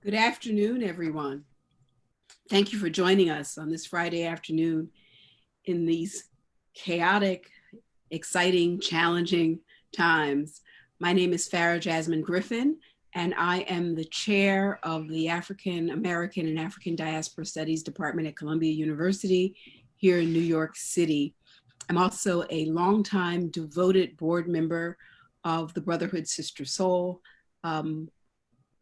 Good afternoon, everyone. Thank you for joining us on this Friday afternoon in these chaotic, exciting, challenging times. My name is Farah Jasmine Griffin, and I am the chair of the African American and African Diaspora Studies Department at Columbia University here in New York City. I'm also a longtime devoted board member of the Brotherhood Sister Soul,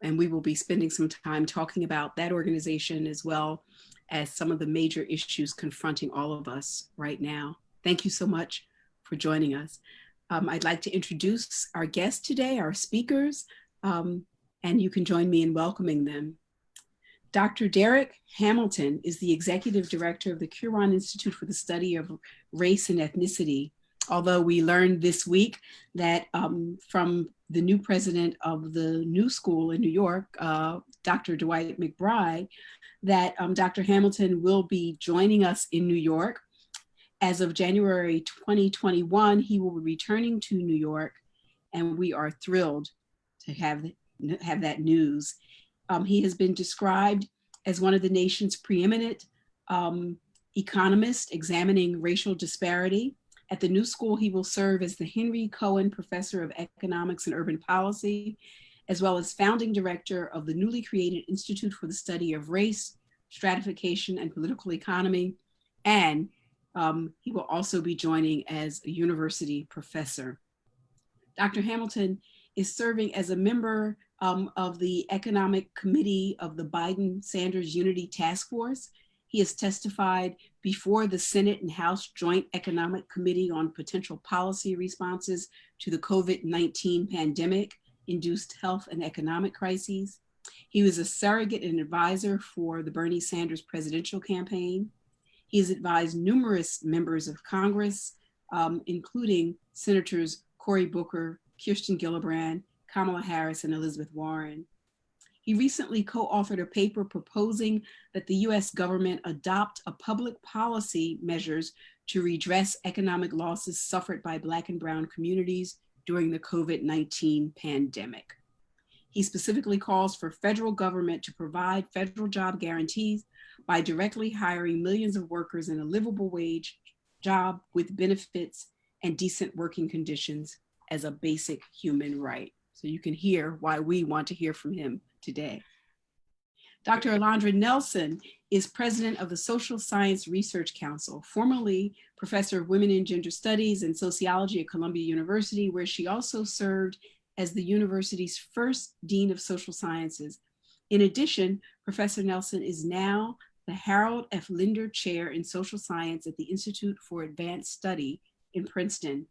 and we will be spending some time talking about that organization as well as some of the major issues confronting all of us right now. Thank you so much for joining us. I'd like to introduce our guests today, our speakers, and you can join me in welcoming them. Dr. Darrick Hamilton is the executive director of the Kirwan Institute for the Study of Race and Ethnicity. Although we learned this week that from the new president of the new school in New York, Dr. Dwight McBride, that Dr. Hamilton will be joining us in New York. As of January 2021, he will be returning to New York, and we are thrilled to have that news. He has been described as one of the nation's preeminent economists examining racial disparity. At the new school, he will serve as the Henry Cohen Professor of Economics and Urban Policy, as well as founding director of the newly created Institute for the Study of Race, Stratification, and Political Economy. And he will also be joining as a university professor. Dr. Hamilton is serving as a member of the Economic Committee of the Biden-Sanders Unity Task Force. He has testified before the Senate and House Joint Economic Committee on potential policy responses to the COVID-19 pandemic-induced health and economic crises. He was a surrogate and advisor for the Bernie Sanders presidential campaign. He has advised numerous members of Congress, including Senators Cory Booker, Kirsten Gillibrand, Kamala Harris, and Elizabeth Warren. He recently co-authored a paper proposing that the US government adopt a public policy measures to redress economic losses suffered by Black and Brown communities during the COVID-19 pandemic. He specifically calls for federal government to provide federal job guarantees by directly hiring millions of workers in a livable wage job with benefits and decent working conditions as a basic human right. So you can hear why we want to hear from him today. Dr. Alondra Nelson is president of the Social Science Research Council, formerly professor of Women and Gender Studies and Sociology at Columbia University, where she also served as the university's first Dean of Social Sciences. In addition, Professor Nelson is now the Harold F. Linder Chair in Social Science at the Institute for Advanced Study in Princeton.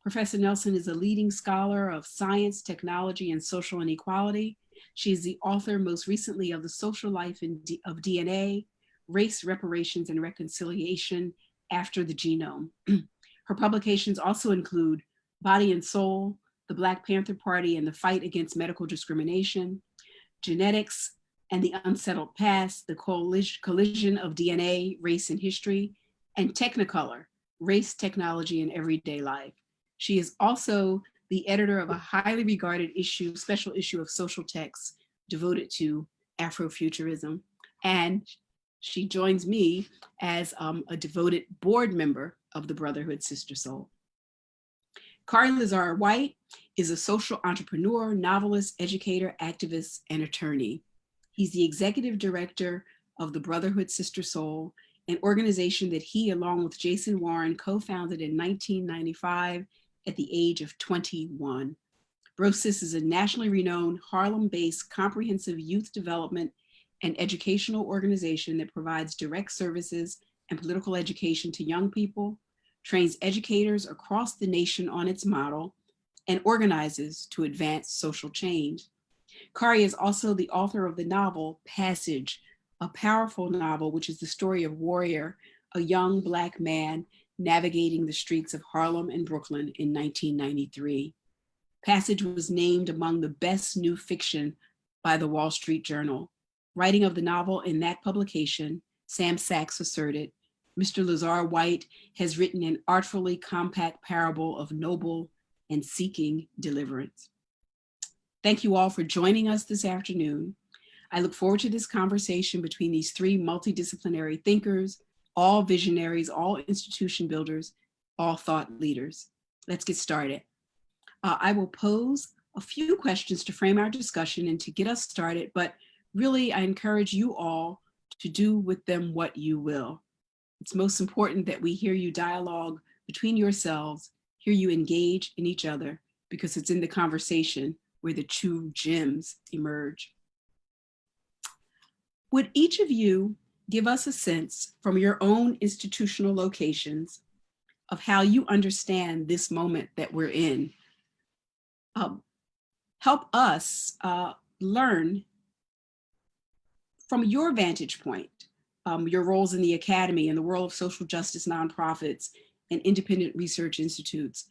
Professor Nelson is a leading scholar of science, technology, and social inequality. She is the author most recently of The Social Life of DNA, Race, Reparations, and Reconciliation After the Genome. Her publications also include Body and Soul, The Black Panther Party and the Fight Against Medical Discrimination, Genetics and the Unsettled Past, The Collision of DNA, Race, and History, and Technicolor, Race, Technology, and Everyday Life. She is also the editor of a highly regarded special issue of Social Texts devoted to Afrofuturism. And she joins me as a devoted board member of the Brotherhood Sister Soul. Khary Lazarre-White is a social entrepreneur, novelist, educator, activist, and attorney. He's the executive director of the Brotherhood Sister Soul, an organization that he, along with Jason Warren, co-founded in 1995 at the age of 21. BroSis is a nationally renowned Harlem-based comprehensive youth development and educational organization that provides direct services and political education to young people, trains educators across the nation on its model, and organizes to advance social change. Khary is also the author of the novel Passage, a powerful novel which is the story of Warrior, a young Black man navigating the streets of Harlem and Brooklyn in 1993. Passage was named among the best new fiction by the Wall Street Journal. Writing of the novel in that publication, Sam Sachs asserted, Mr. Lazarre-White has written an artfully compact parable of noble and seeking deliverance. Thank you all for joining us this afternoon. I look forward to this conversation between these three multidisciplinary thinkers, all visionaries, all institution builders, all thought leaders. Let's get started. I will pose a few questions to frame our discussion and to get us started, but really I encourage you all to do with them what you will. It's most important that we hear you dialogue between yourselves, hear you engage in each other, because it's in the conversation where the true gems emerge. Would each of you give us a sense from your own institutional locations of how you understand this moment that we're in? Help us learn from your vantage point, your roles in the academy and the world of social justice nonprofits and independent research institutes,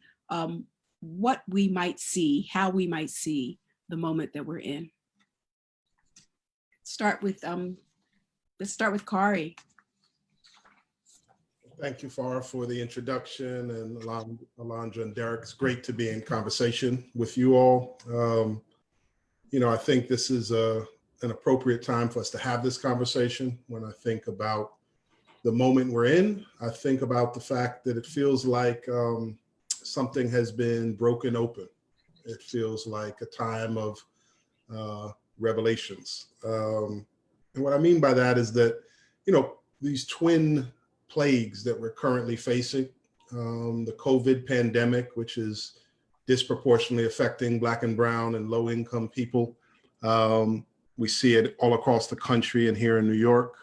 what we might see, how we might see the moment that we're in. Let's start with Khary. Thank you, Farah, for the introduction, and Alondra and Darrick. It's great to be in conversation with you all. I think this is an appropriate time for us to have this conversation. When I think about the moment we're in, I think about the fact that it feels like something has been broken open. It feels like a time of revelations. And what I mean by that is that, these twin plagues that we're currently facing, the COVID pandemic, which is disproportionately affecting Black and Brown and low-income people. We see it all across the country and here in New York.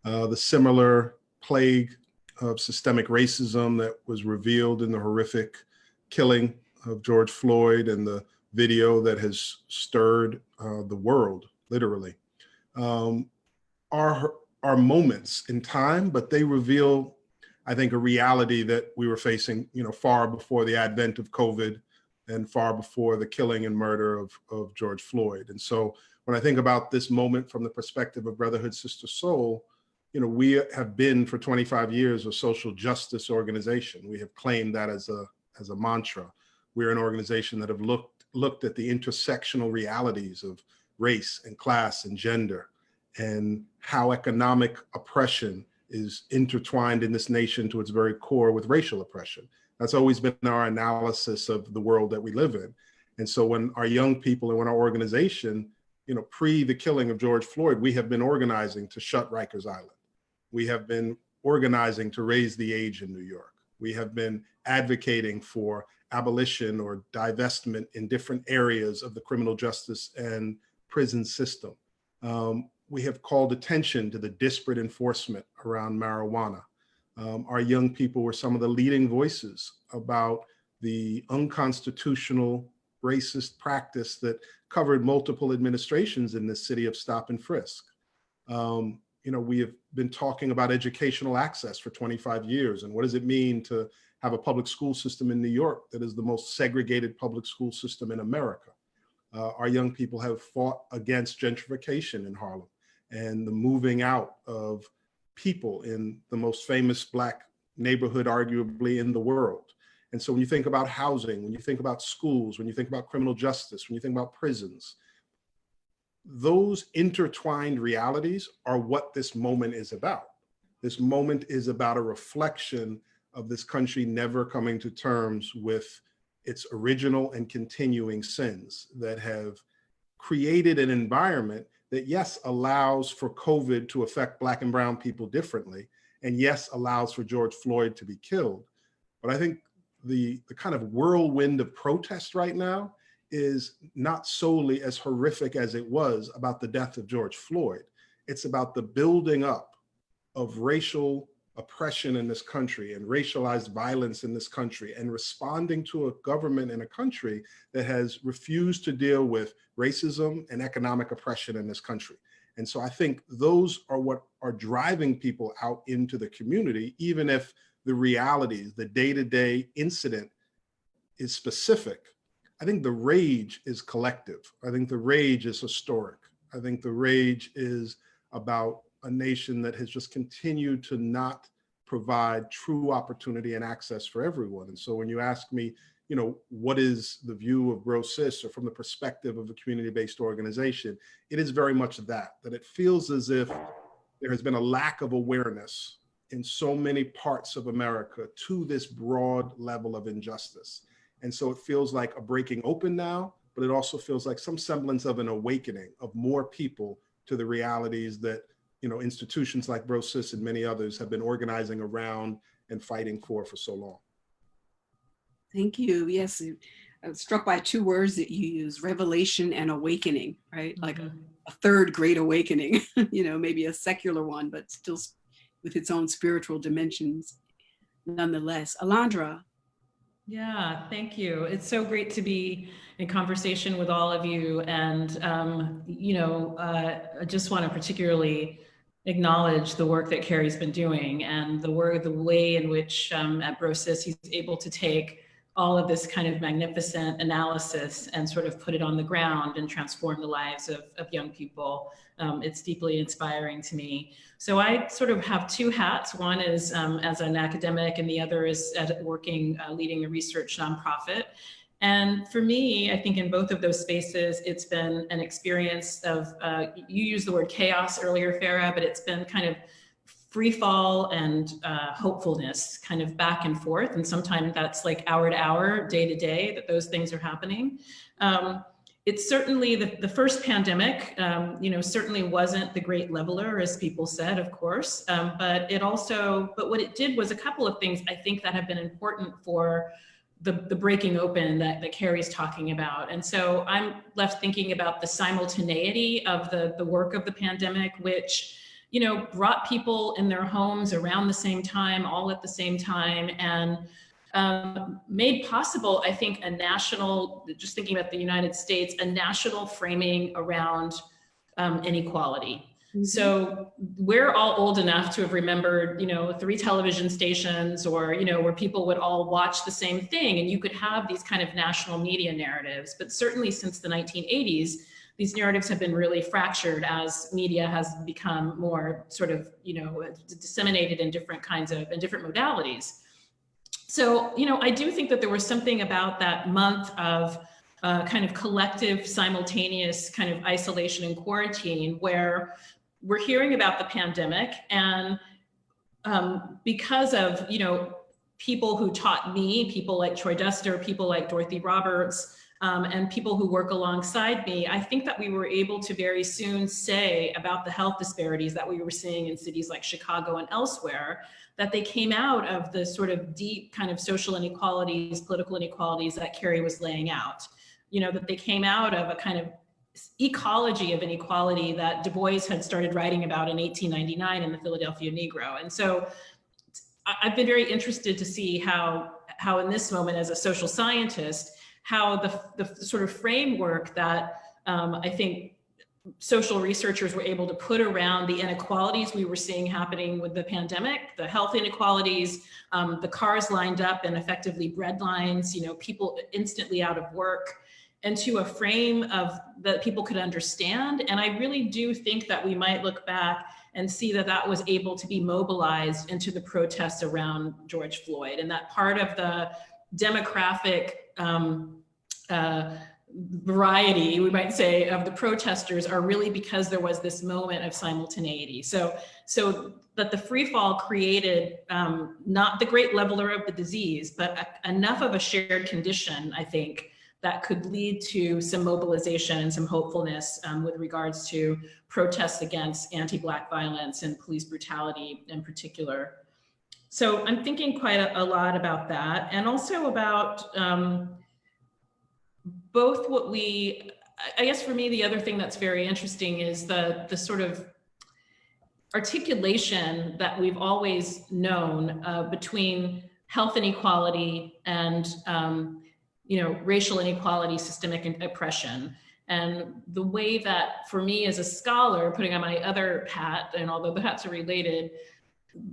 The similar plague of systemic racism that was revealed in the horrific killing of George Floyd and the video that has stirred the world, literally, are moments in time, but they reveal, I think, a reality that we were facing, far before the advent of COVID and far before the killing and murder of George Floyd. And so when I think about this moment from the perspective of Brotherhood Sister Soul, we have been for 25 years a social justice organization. We have claimed that as a mantra. We're an organization that have looked at the intersectional realities of race and class and gender, and how economic oppression is intertwined in this nation to its very core with racial oppression. That's always been our analysis of the world that we live in. And so when our young people and when our organization, pre the killing of George Floyd, we have been organizing to shut Rikers Island. We have been organizing to raise the age in New York. We have been advocating for abolition or divestment in different areas of the criminal justice and prison system. We have called attention to the disparate enforcement around marijuana. Our young people were some of the leading voices about the unconstitutional racist practice that covered multiple administrations in this city of stop and frisk. We have been talking about educational access for 25 years. And what does it mean to have a public school system in New York that is the most segregated public school system in America? Our young people have fought against gentrification in Harlem and the moving out of people in the most famous Black neighborhood, arguably, in the world. And so when you think about housing, when you think about schools, when you think about criminal justice, when you think about prisons, those intertwined realities are what this moment is about. This moment is about a reflection of this country never coming to terms with its original and continuing sins that have created an environment that, yes, allows for COVID to affect Black and Brown people differently, and yes, allows for George Floyd to be killed. But I think the kind of whirlwind of protest right now is not solely as horrific as it was about the death of George Floyd. It's about the building up of racial oppression in this country and racialized violence in this country, and responding to a government in a country that has refused to deal with racism and economic oppression in this country. And so I think those are what are driving people out into the community, even if the realities, the day-to-day incident is specific. I think the rage is collective. I think the rage is historic. I think the rage is about a nation that has just continued to not provide true opportunity and access for everyone. And so when you ask me, what is the view of Bro Sis, or from the perspective of a community-based organization, it is very much that it feels as if there has been a lack of awareness in so many parts of America to this broad level of injustice. And so it feels like a breaking open now, but it also feels like some semblance of an awakening of more people to the realities that, institutions like Bro Sis and many others have been organizing around and fighting for so long. Thank you. Yes, I was struck by two words that you use: revelation and awakening, right? Mm-hmm. Like a third great awakening, maybe a secular one, but still with its own spiritual dimensions nonetheless. Alondra. Yeah, thank you. It's so great to be in conversation with all of you. And, I just want to particularly acknowledge the work that Khary's been doing, and the way in which at Bro Sis he's able to take all of this kind of magnificent analysis and sort of put it on the ground and transform the lives of young people. It's deeply inspiring to me. So I sort of have two hats. One is as an academic, and the other is leading a research nonprofit. And for me, I think in both of those spaces, it's been an experience of, you used the word chaos earlier, Farah, but it's been kind of free fall and hopefulness, kind of back and forth. And sometimes that's like hour to hour, day to day, that those things are happening. It's certainly the first pandemic, certainly wasn't the great leveler, as people said, of course, but what it did was a couple of things I think that have been important for the breaking open that Khary's talking about. And so I'm left thinking about the simultaneity of the work of the pandemic, which brought people in their homes around the same time, all at the same time, and made possible, I think, a national, just thinking about the United States, a national framing around inequality. Mm-hmm. So we're all old enough to have remembered, 3 television stations, or, where people would all watch the same thing, and you could have these kind of national media narratives. But certainly since the 1980s, these narratives have been really fractured as media has become more sort of, disseminated in different modalities. So, I do think that there was something about that month of kind of collective, simultaneous kind of isolation and quarantine, where we're hearing about the pandemic, and because of, people who taught me, people like Troy Duster, people like Dorothy Roberts, and people who work alongside me, I think that we were able to very soon say about the health disparities that we were seeing in cities like Chicago and elsewhere, that they came out of the sort of deep kind of social inequalities, political inequalities that Khary was laying out. That they came out of a kind of ecology of inequality that Du Bois had started writing about in 1899 in the Philadelphia Negro. And so I've been very interested to see how in this moment, as a social scientist, how the sort of framework that I think social researchers were able to put around the inequalities we were seeing happening with the pandemic, the health inequalities, the cars lined up and effectively bread lines, people instantly out of work, and to a frame of that people could understand. And I really do think that we might look back and see that that was able to be mobilized into the protests around George Floyd, and that part of the demographic variety, we might say, of the protesters are really because there was this moment of simultaneity. So that the free fall created not the great leveler of the disease, but enough of a shared condition, I think, that could lead to some mobilization and some hopefulness with regards to protests against anti-Black violence and police brutality in particular. So I'm thinking quite a lot about that, and also about both I guess for me, the other thing that's very interesting is the sort of articulation that we've always known between health inequality and racial inequality, systemic oppression. And the way that, for me as a scholar, putting on my other hat, and although the hats are related,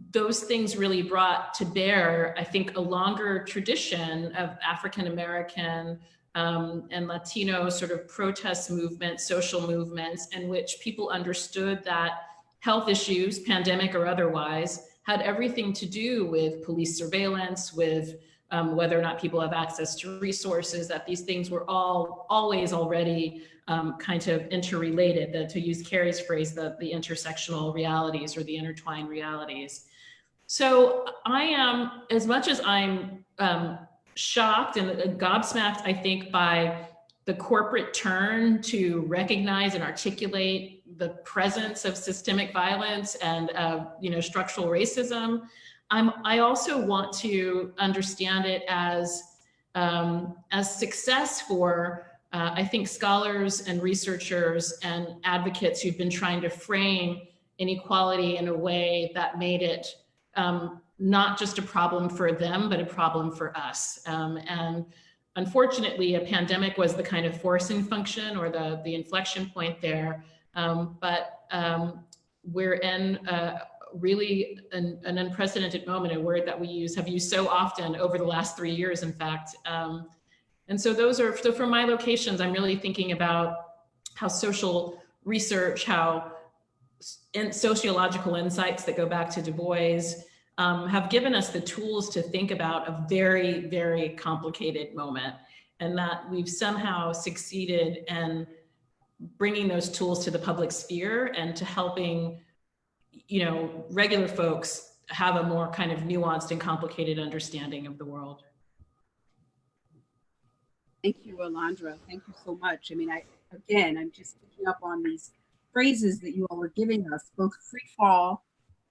those things really brought to bear, I think, a longer tradition of African-American and Latino sort of protest movements, social movements, in which people understood that health issues, pandemic or otherwise, had everything to do with police surveillance, with whether or not people have access to resources, that these things were always already kind of interrelated, to use Khary's phrase, the intersectional realities or the intertwined realities. So I am, as much as I'm shocked and gobsmacked, I think, by the corporate turn to recognize and articulate the presence of systemic violence and structural racism, I also want to understand it as success for I think scholars and researchers and advocates who've been trying to frame inequality in a way that made it not just a problem for them, but a problem for us. And unfortunately, a pandemic was the kind of forcing function or the inflection point there. But we're in really an unprecedented moment, a word that we have used so often over the last 3 years, in fact. And so so from my locations, I'm really thinking about how social research, how sociological insights that go back to Du Bois have given us the tools to think about a very, very complicated moment, and that we've somehow succeeded in bringing those tools to the public sphere and to helping, regular folks have a more kind of nuanced and complicated understanding of the world. Thank you, Alondra. Thank you so much. I mean, I'm just picking up on these phrases that you all are giving us, both free fall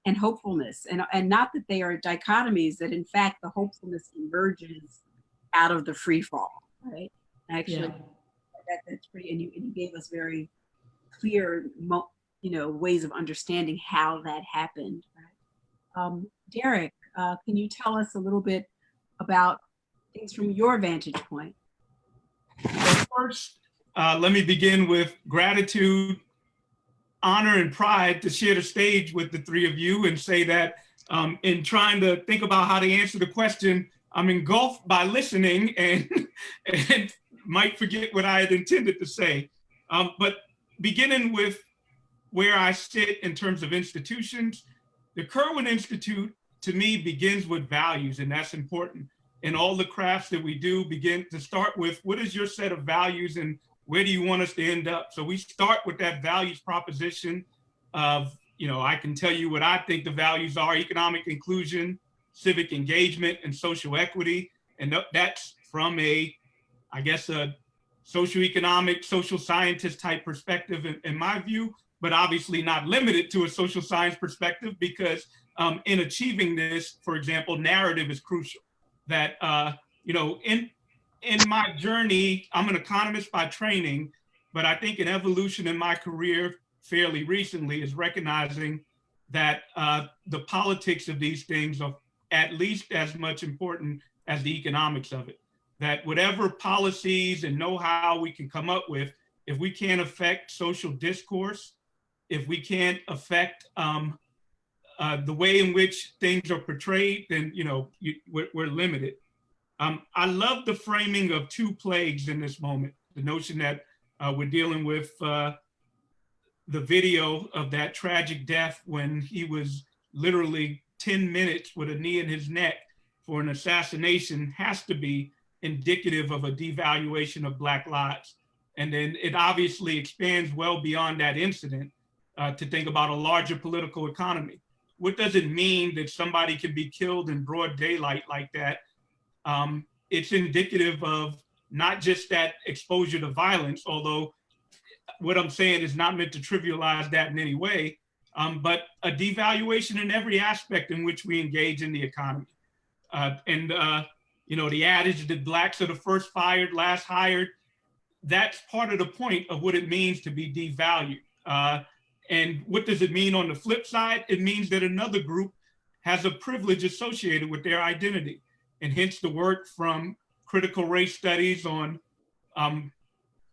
and hopefulness, and not that they are dichotomies, that in fact the hopefulness emerges out of the free fall, right? Actually, that's pretty, and you gave us very clear, ways of understanding how that happened. Right? Darrick, can you tell us a little bit about things from your vantage point? Well, first, let me begin with gratitude, honor, and pride to share the stage with the three of you and say that in trying to think about how to answer the question, I'm engulfed by listening and might forget what I had intended to say. But beginning with where I sit in terms of institutions, the Kirwan Institute to me begins with values, and that's important. In all the crafts that we do, begin to start with what is your set of values and where do you want us to end up? So we start with that values proposition of, I can tell you what I think the values are: economic inclusion, civic engagement, and social equity. And that's from a socioeconomic, social scientist type perspective in my view, but obviously not limited to a social science perspective, because in achieving this, for example, narrative is crucial. That, in my journey, I'm an economist by training, but I think an evolution in my career fairly recently is recognizing that the politics of these things are at least as much important as the economics of it. That whatever policies and know-how we can come up with, if we can't affect social discourse, if we can't affect the way in which things are portrayed, then we're limited. I love the framing of two plagues in this moment. The notion that we're dealing with the video of that tragic death when he was literally 10 minutes with a knee in his neck for an assassination has to be indicative of a devaluation of Black lives. And then it obviously expands well beyond that incident to think about a larger political economy. What does it mean that somebody can be killed in broad daylight like that? It's indicative of not just that exposure to violence, although what I'm saying is not meant to trivialize that in any way, but a devaluation in every aspect in which we engage in the economy. The adage that Blacks are the first fired, last hired, that's part of the point of what it means to be devalued. And what does it mean on the flip side? It means that another group has a privilege associated with their identity. And hence the work from critical race studies on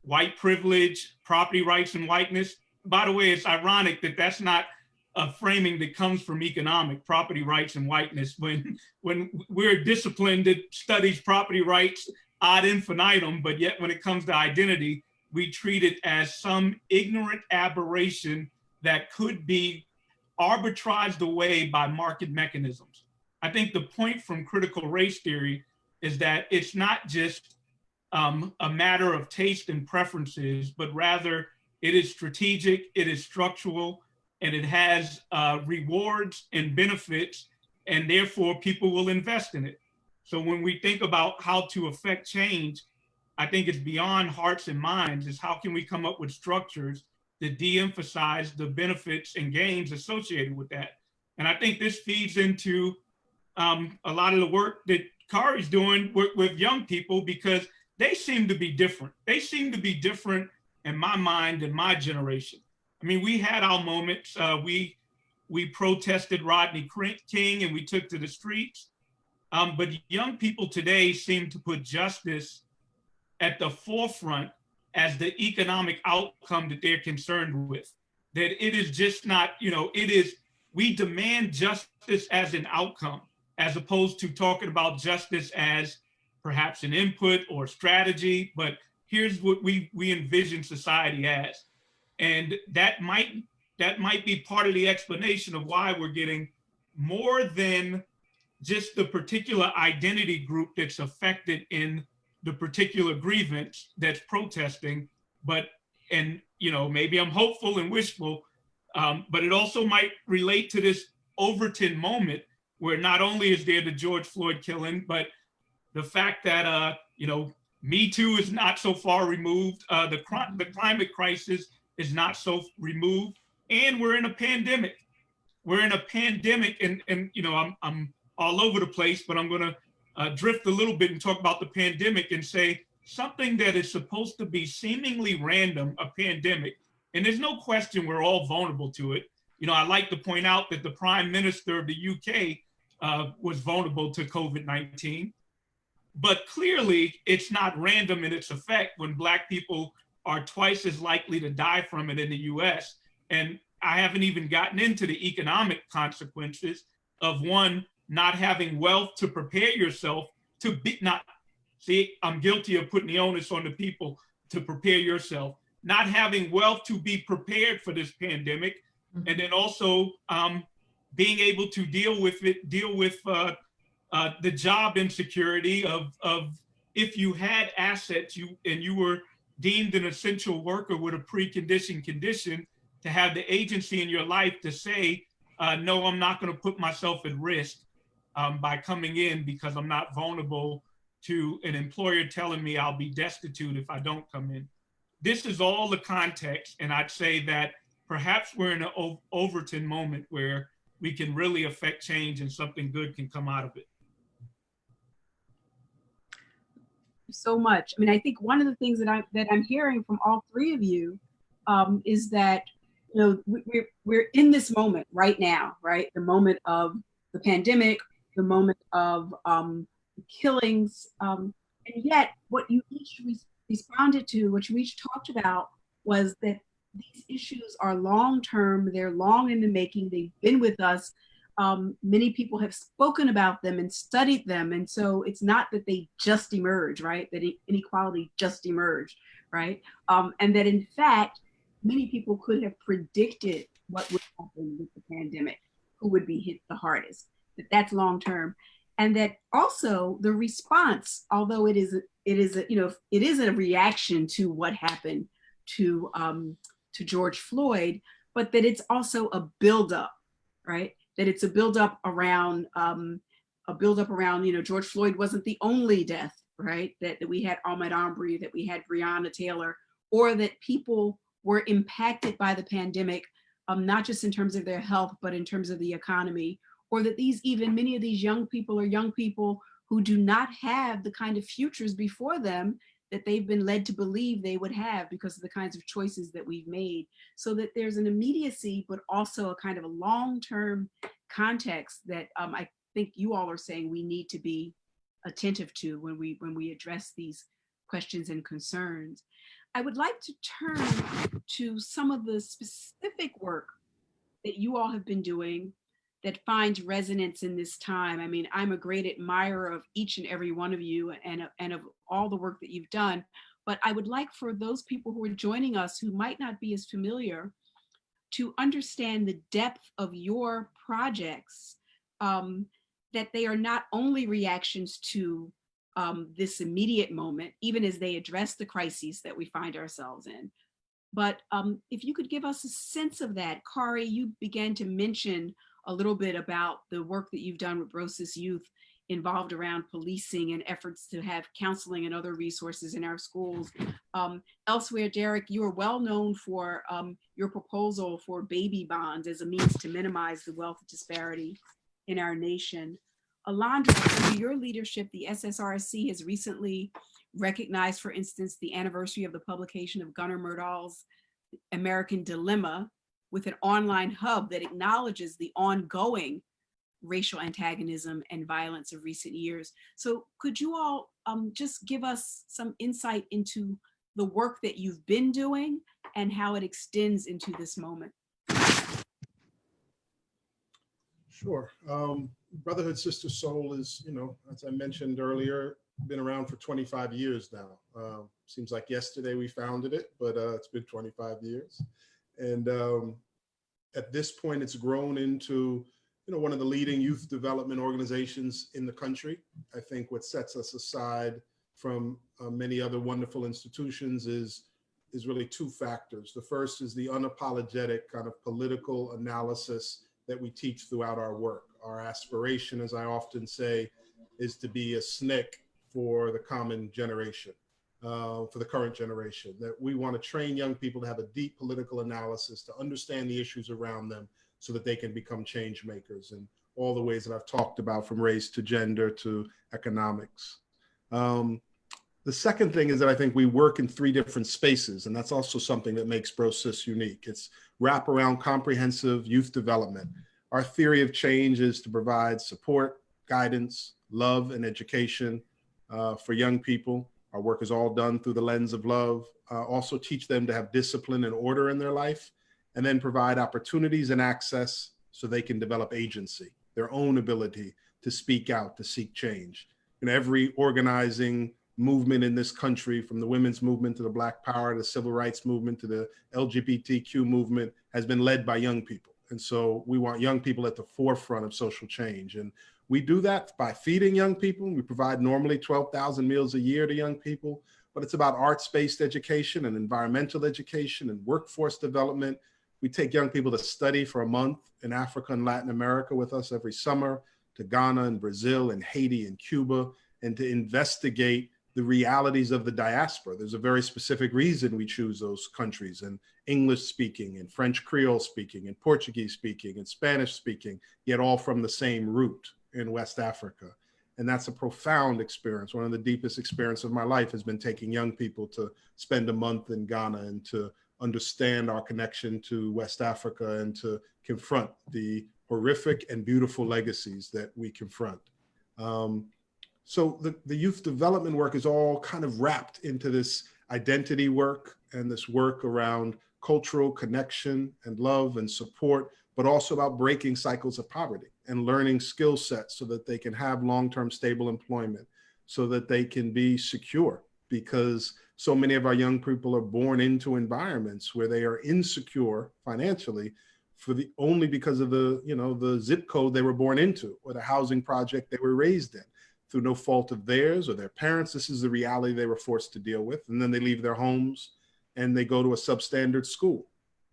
white privilege, property rights, and whiteness. By the way, it's ironic that that's not a framing that comes from economic property rights and whiteness. When we're a discipline that studies property rights ad infinitum, but yet when it comes to identity, we treat it as some ignorant aberration that could be arbitraged away by market mechanisms. I think the point from critical race theory is that it's not just a matter of taste and preferences, but rather it is strategic, it is structural, and it has rewards and benefits, and therefore people will invest in it. So when we think about how to affect change, I think it's beyond hearts and minds. Is how can we come up with structures that de-emphasize the benefits and gains associated with that? And I think this feeds into a lot of the work that Khary's doing with young people, because they seem to be different. They seem to be different in my mind than my generation. I mean, we had our moments. We protested Rodney King and we took to the streets. But young people today seem to put justice at the forefront as the economic outcome that they're concerned with. That it is just not, it is, we demand justice as an outcome, as opposed to talking about justice as perhaps an input or strategy, but here's what we envision society as. And that might be part of the explanation of why we're getting more than just the particular identity group that's affected in the particular grievance that's protesting, but, and maybe I'm hopeful and wishful, but it also might relate to this Overton moment where not only is there the George Floyd killing, but the fact that, Me Too is not so far removed, the climate crisis is not so removed, and we're in a pandemic. We're in a pandemic, and I'm all over the place, but I'm gonna drift a little bit and talk about the pandemic and say something that is supposed to be seemingly random, a pandemic, and there's no question we're all vulnerable to it. I like to point out that the Prime Minister of the UK was vulnerable to COVID-19. But clearly, it's not random in its effect when Black people are twice as likely to die from it in the US. And I haven't even gotten into the economic consequences of one, not having wealth to prepare yourself to be, I'm guilty of putting the onus on the people to prepare yourself, not having wealth to be prepared for this pandemic, and then also being able to deal with the job insecurity of if you had assets and you were deemed an essential worker with a preconditioned condition, to have the agency in your life to say, no, I'm not going to put myself at risk by coming in because I'm not vulnerable to an employer telling me I'll be destitute if I don't come in. This is all the context, and I'd say that perhaps we're in an Overton moment where we can really affect change and something good can come out of it. So much. I mean, I think one of the things that I'm hearing from all three of you is that we're in this moment right now, right? The moment of the pandemic, the moment of killings, and yet what you each responded to, what you each talked about, was that these issues are long-term, they're long in the making, they've been with us. Many people have spoken about them and studied them. And so it's not that they just emerge, right? That inequality just emerged, right? And that in fact, many people could have predicted what would happen with the pandemic, who would be hit the hardest, that's long-term. And that also the response, although it is a reaction to what happened to George Floyd, but that it's also a buildup, right? That it's a buildup around, George Floyd wasn't the only death, right? That we had Ahmaud Arbery, that we had Breonna Taylor, or that people were impacted by the pandemic, not just in terms of their health, but in terms of the economy, or that many of these young people are young people who do not have the kind of futures before them that they've been led to believe they would have because of the kinds of choices that we've made. So that there's an immediacy, but also a kind of a long-term context that I think you all are saying we need to be attentive to when we address these questions and concerns. I would like to turn to some of the specific work that you all have been doing that finds resonance in this time. I mean, I'm a great admirer of each and every one of you and of all the work that you've done, but I would like for those people who are joining us who might not be as familiar to understand the depth of your projects, that they are not only reactions to this immediate moment, even as they address the crises that we find ourselves in. But if you could give us a sense of that, Khary, you began to mention a little bit about the work that you've done with Brosis Youth involved around policing and efforts to have counseling and other resources in our schools. Elsewhere, Darrick, you are well known for your proposal for baby bonds as a means to minimize the wealth disparity in our nation. Alondra, under your leadership, the SSRC has recently recognized, for instance, the anniversary of the publication of Gunnar Myrdal's American Dilemma with an online hub that acknowledges the ongoing racial antagonism and violence of recent years. So could you all just give us some insight into the work that you've been doing and how it extends into this moment? Sure. Brotherhood Sister Soul is, as I mentioned earlier, been around for 25 years now. Seems like yesterday we founded it, but it's been 25 years. And at this point, it's grown into, one of the leading youth development organizations in the country. I think what sets us aside from many other wonderful institutions is really two factors. The first is the unapologetic kind of political analysis that we teach throughout our work. Our aspiration, as I often say, is to be a SNCC for the common generation, for the current generation, that we want to train young people to have a deep political analysis, to understand the issues around them so that they can become change makers in all the ways that I've talked about, from race to gender to economics. The second thing is that I think we work in 3 different spaces, and that's also something that makes Brosis unique. It's wraparound comprehensive youth development. Our theory of change is to provide support, guidance, love, and education for young people. Our work is all done through the lens of love. Also teach them to have discipline and order in their life, and then provide opportunities and access so they can develop agency, their own ability to speak out, to seek change. Every organizing movement in this country, from the women's movement to the Black Power, to the civil rights movement, to the LGBTQ movement, has been led by young people. And so we want young people at the forefront of social change. And we do that by feeding young people. We provide normally 12,000 meals a year to young people, but it's about arts-based education and environmental education and workforce development. We take young people to study for a month in Africa and Latin America with us every summer, to Ghana and Brazil and Haiti and Cuba, and to investigate the realities of the diaspora. There's a very specific reason we choose those countries, and English speaking and French Creole speaking and Portuguese speaking and Spanish speaking, yet all from the same root in West Africa. And that's a profound experience. One of the deepest experiences of my life has been taking young people to spend a month in Ghana and to understand our connection to West Africa and to confront the horrific and beautiful legacies that we confront. So the youth development work is all kind of wrapped into this identity work and this work around cultural connection and love and support, but also about breaking cycles of poverty and learning skill sets so that they can have long-term stable employment, so that they can be secure, because so many of our young people are born into environments where they are insecure financially only because of the zip code they were born into or the housing project they were raised in, through no fault of theirs or their parents. This is the reality they were forced to deal with. And then they leave their homes and they go to a substandard school,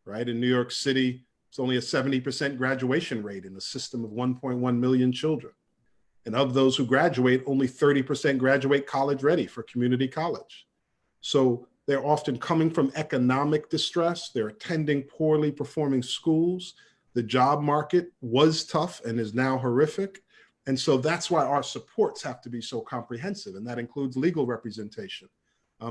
right? In New York City, it's only a 70% graduation rate in a system of 1.1 million children. And of those who graduate, only 30% graduate college ready for community college. So they're often coming from economic distress. They're attending poorly performing schools. The job market was tough and is now horrific. And so that's why our supports have to be so comprehensive. And that includes legal representation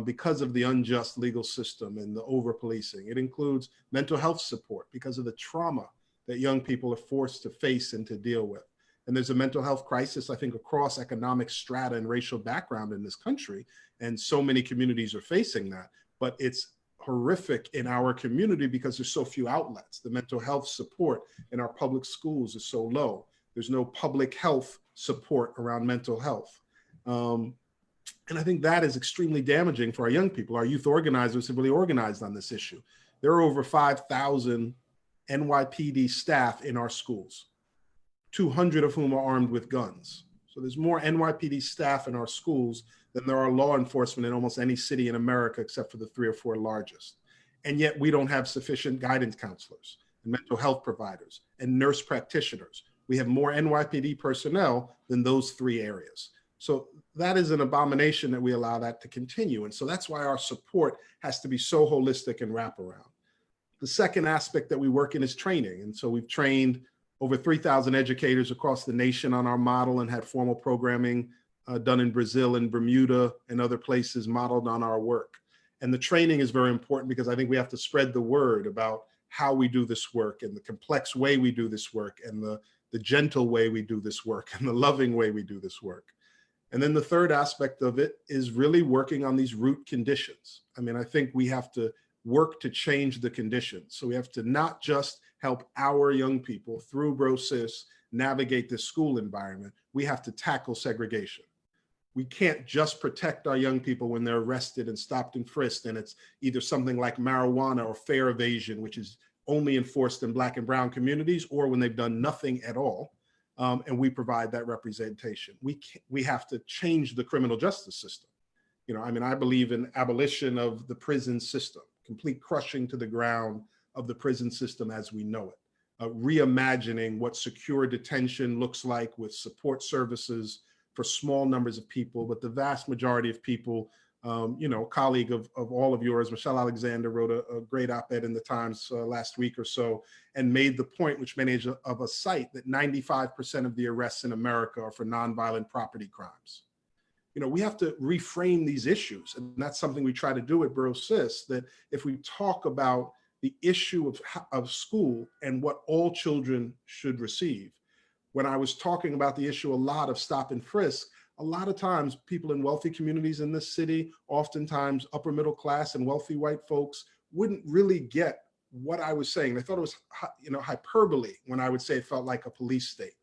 because of the unjust legal system and the over-policing. It includes mental health support because of the trauma that young people are forced to face and to deal with. And there's a mental health crisis, I think, across economic strata and racial background in this country. And so many communities are facing that. But it's horrific in our community because there's so few outlets. The mental health support in our public schools is so low. There's no public health support around mental health. And I think that is extremely damaging for our young people. Our youth organizers have really organized on this issue. There are over 5,000 NYPD staff in our schools, 200 of whom are armed with guns. So there's more NYPD staff in our schools than there are law enforcement in almost any city in America, except for the 3 or 4 largest. And yet we don't have sufficient guidance counselors and mental health providers and nurse practitioners. We have more NYPD personnel than those 3 areas. So that is an abomination that we allow that to continue. And so that's why our support has to be so holistic and wraparound. The second aspect that we work in is training. And so we've trained over 3,000 educators across the nation on our model and had formal programming done in Brazil and Bermuda and other places modeled on our work. And the training is very important because I think we have to spread the word about how we do this work and the complex way we do this work and the gentle way we do this work and the loving way we do this work. And then the third aspect of it is really working on these root conditions. I mean, I think we have to work to change the conditions. So we have to not just help our young people through BROSIS navigate this school environment, we have to tackle segregation. We can't just protect our young people when they're arrested and stopped and frisked, and it's either something like marijuana or fare evasion, which is only enforced in Black and brown communities, or when they've done nothing at all. And we provide that representation. We have to change the criminal justice system. You know, I mean, I believe in abolition of the prison system, complete crushing to the ground of the prison system as we know it, reimagining what secure detention looks like with support services for small numbers of people, but the vast majority of people. You know, a colleague of all of yours, Michelle Alexander, wrote a great op-ed in the Times last week or so and made the point, which many of us cite, that 95% of the arrests in America are for nonviolent property crimes. You know, we have to reframe these issues. And that's something we try to do at BROSIS, that if we talk about the issue of school and what all children should receive, when I was talking about the issue a lot of stop and frisk, a lot of times people in wealthy communities in this city, oftentimes upper middle class and wealthy white folks, wouldn't really get what I was saying. They thought it was, you know, hyperbole when I would say it felt like a police state.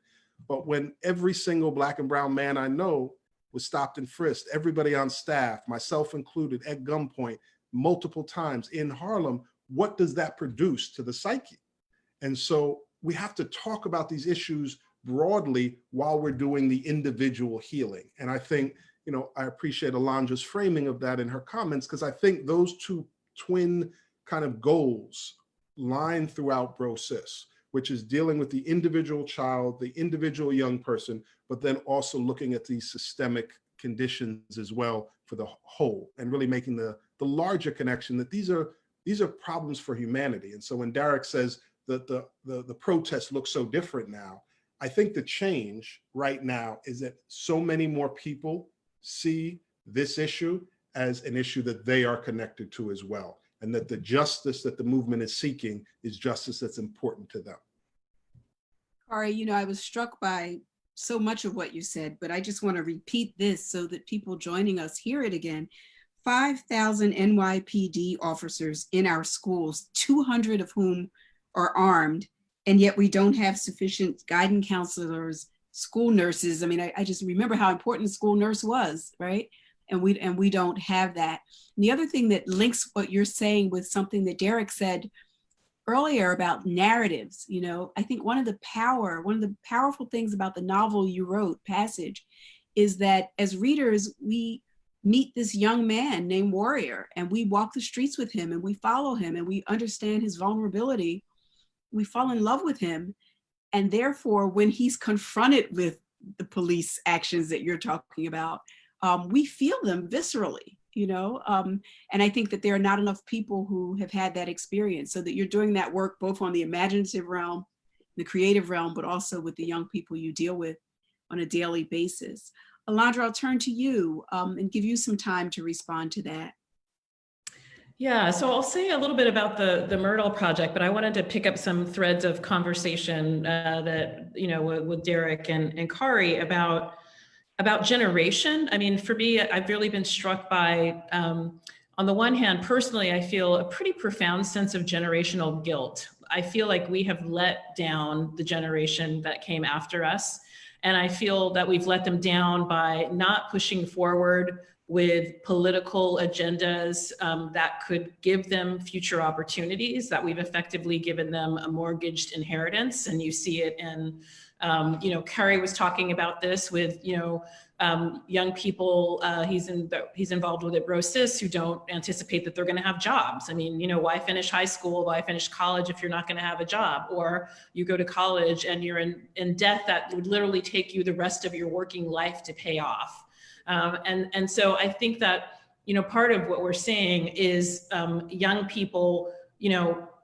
But when every single Black and brown man I know was stopped and frisked, everybody on staff, myself included, at gunpoint, multiple times in Harlem, what does that produce to the psyche? And so we have to talk about these issues broadly while we're doing the individual healing. And I think, you know, I appreciate Alondra's framing of that in her comments, because I think those two twin kind of goals line throughout BROSIS, which is dealing with the individual child, the individual young person, but then also looking at these systemic conditions as well for the whole, and really making the larger connection that these are problems for humanity. And so when Darrick says that the protests look so different now, I think the change right now is that so many more people see this issue as an issue that they are connected to as well, and that the justice that the movement is seeking is justice that's important to them. Khary, you know, I was struck by so much of what you said, but I just want to repeat this so that people joining us hear it again. 5,000 NYPD officers in our schools, 200 of whom are armed, and yet we don't have sufficient guidance counselors, school nurses. I mean, I just remember how important a school nurse was, right? And we don't have that. And the other thing that links what you're saying with something that Darrick said earlier about narratives, you know, I think one of the powerful things about the novel you wrote, Passage, is that as readers, we meet this young man named Warrior, and we walk the streets with him, and we follow him, and we understand his vulnerability. We fall in love with him. And therefore, when he's confronted with the police actions that you're talking about, we feel them viscerally, you know? And I think that there are not enough people who have had that experience, so that you're doing that work both on the imaginative realm, the creative realm, but also with the young people you deal with on a daily basis. Alondra, I'll turn to you and give you some time to respond to that. Yeah, so I'll say a little bit about the Myrtle project, but I wanted to pick up some threads of conversation that, you know, with Darrick and Khary about generation. I mean, for me, I've really been struck by, on the one hand, personally, I feel a pretty profound sense of generational guilt. I feel like we have let down the generation that came after us. And I feel that we've let them down by not pushing forward with political agendas that could give them future opportunities, that we've effectively given them a mortgaged inheritance. And you see it in, Khary was talking about this with, young people he's involved with at Brosis who don't anticipate that they're going to have jobs. I mean, why finish high school? Why finish college if you're not going to have a job? Or you go to college and you're in debt that would literally take you the rest of your working life to pay off. And so I think that, part of what we're seeing is young people,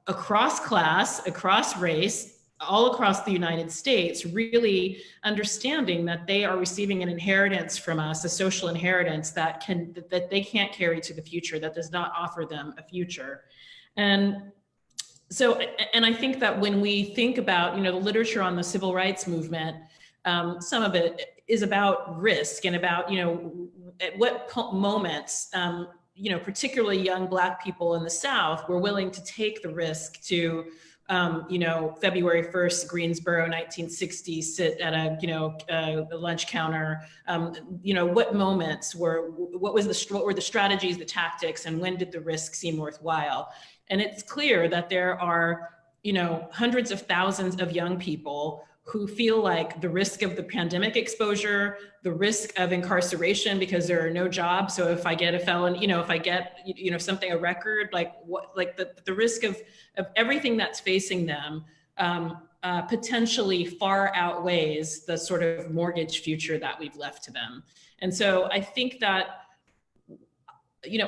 across class, across race, all across the United States, really understanding that they are receiving an inheritance from us, a social inheritance that they can't carry to the future, that does not offer them a future. And so, and I think that when we think about, the literature on the civil rights movement, some of it is about risk and about, at what moments, particularly young Black people in the South were willing to take the risk to, February 1st, Greensboro, 1960, sit at a lunch counter. What moments what were the strategies, the tactics, and when did the risk seem worthwhile? And it's clear that there are, hundreds of thousands of young people who feel like the risk of the pandemic exposure, the risk of incarceration because there are no jobs. So if I get a felon, if I get, a record, the risk of everything that's facing them potentially far outweighs the sort of mortgage future that we've left to them. And so I think that,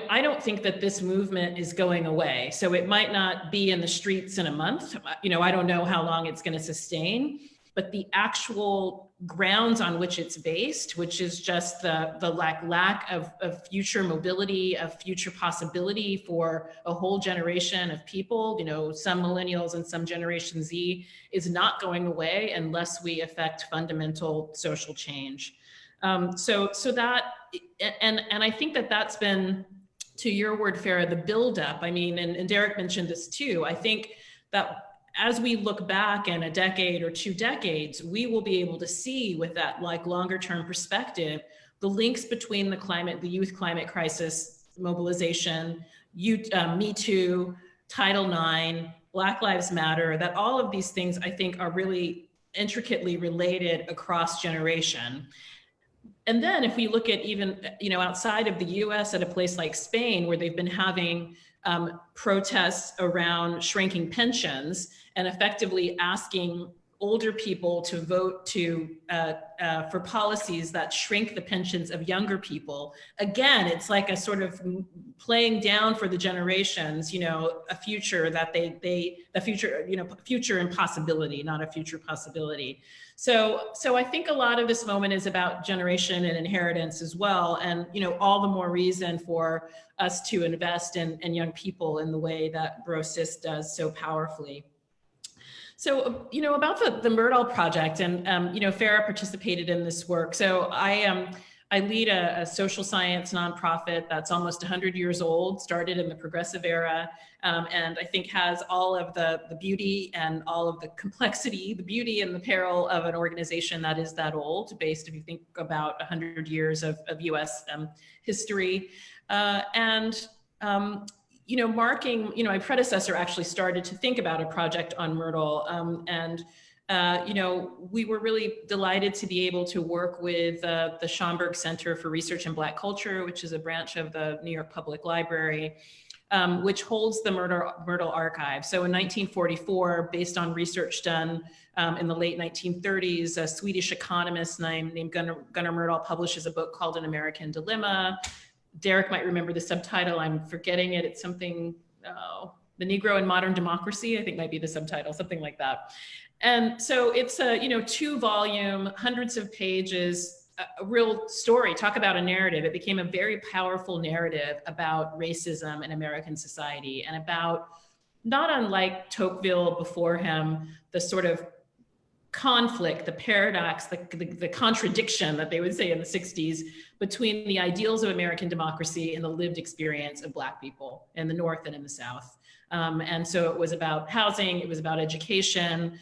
I don't think that this movement is going away. So it might not be in the streets in a month. I don't know how long it's going to sustain. But the actual grounds on which it's based, which is just the lack of future mobility, of future possibility for a whole generation of people, some millennials and some Generation Z, is not going away unless we affect fundamental social change. So that, and I think that that's been, to your word, Farah, the buildup. I mean, and Darrick mentioned this too. I think that as we look back in a decade or 2 decades, we will be able to see with that longer term perspective, the links between the youth climate crisis mobilization, Me Too, Title IX, Black Lives Matter, that all of these things I think are really intricately related across generation. And then if we look at even, outside of the US at a place like Spain, where they've been having protests around shrinking pensions and effectively asking older people to vote for policies that shrink the pensions of younger people. Again, it's like a sort of playing down for the generations, a future that future impossibility, not a future possibility. So I think a lot of this moment is about generation and inheritance as well. And, all the more reason for us to invest in young people in the way that Brosis does so powerfully. So, about the Myrdal Project, and, Farah participated in this work. So I lead a social science nonprofit that's almost 100 years old, started in the progressive era, and I think has all of the beauty and all of the complexity, the beauty and the peril of an organization that is that old, based, if you think about 100 years of US history. Marking, my predecessor actually started to think about a project on Myrdal, we were really delighted to be able to work with the Schomburg Center for Research in Black Culture, which is a branch of the New York Public Library, which holds the Myrdal archive. So in 1944, based on research done in the late 1930s, a Swedish economist named Gunnar Myrdal publishes a book called An American Dilemma. Darrick might remember the subtitle. I'm forgetting it. It's something, The Negro in Modern Democracy, I think might be the subtitle, something like that. And so it's a 2-volume, hundreds of pages, a real story. Talk about a narrative. It became a very powerful narrative about racism in American society, and about, not unlike Tocqueville before him, the sort of conflict, the paradox, the contradiction that they would say in the 60s between the ideals of American democracy and the lived experience of Black people in the North and in the South. And so it was about housing, it was about education.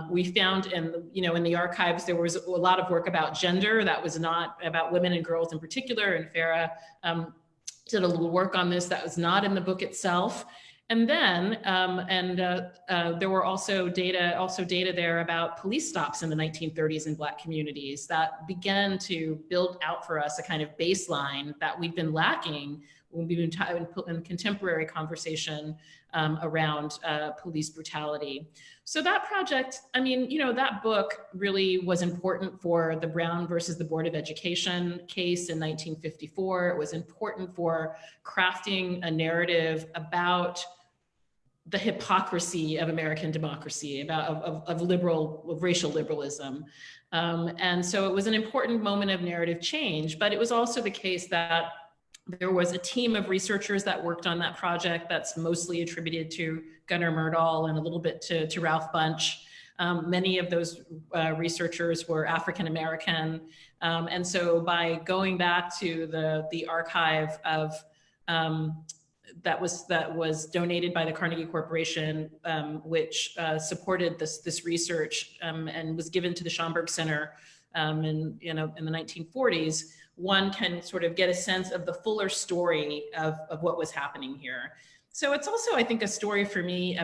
We found in the archives, there was a lot of work about gender that was not about women and girls in particular, and Farah did a little work on this that was not in the book itself. And then, there were also data there about police stops in the 1930s in Black communities that began to build out for us a kind of baseline that we've been lacking when we've been in contemporary conversation around police brutality. So that project, that book really was important for the Brown versus the Board of Education case in 1954. It was important for crafting a narrative about the hypocrisy of American democracy, of racial liberalism. And so it was an important moment of narrative change, but it was also the case that there was a team of researchers that worked on that project that's mostly attributed to Gunnar Myrdal and a little bit to Ralph Bunche. Many of those researchers were African-American. And so by going back to the archive of that was donated by the Carnegie Corporation, which supported this research and was given to the Schomburg Center in the 1940s, one can sort of get a sense of the fuller story of what was happening here. So it's also, I think, a story for me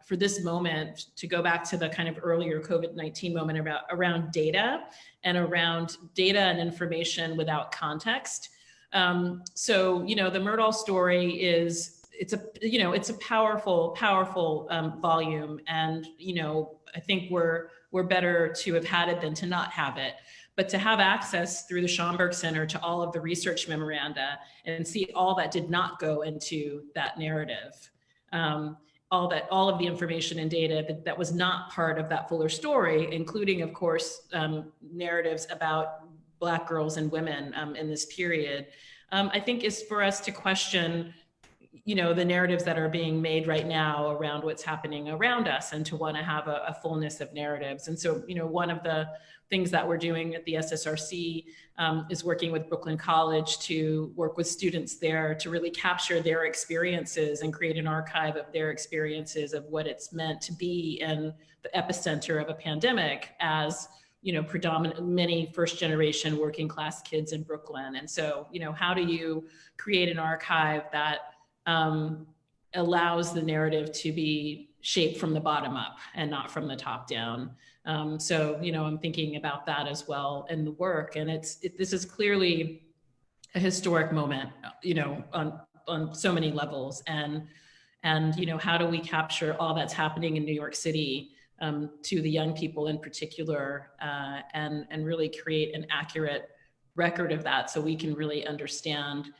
for this moment, to go back to the kind of earlier COVID-19 moment around data and information without context. So, the Myrdal story it's a powerful volume, and, I think we're better to have had it than to not have it. But to have access through the Schomburg Center to all of the research memoranda and see all that did not go into that narrative, all of the information and data that was not part of that fuller story, including, of course, narratives about Black girls and women in this period, I think is for us to question, the narratives that are being made right now around what's happening around us, and to want to have a fullness of narratives. And so, one of the things that we're doing at the SSRC is working with Brooklyn College to work with students there to really capture their experiences and create an archive of their experiences of what it's meant to be in the epicenter of a pandemic as, predominant many first generation working class kids in Brooklyn. And so, how do you create an archive that allows the narrative to be shaped from the bottom up and not from the top down? So, I'm thinking about that as well in the work. And this is clearly a historic moment, on so many levels. And how do we capture all that's happening in New York City to the young people in particular, and really create an accurate record of that so we can really understand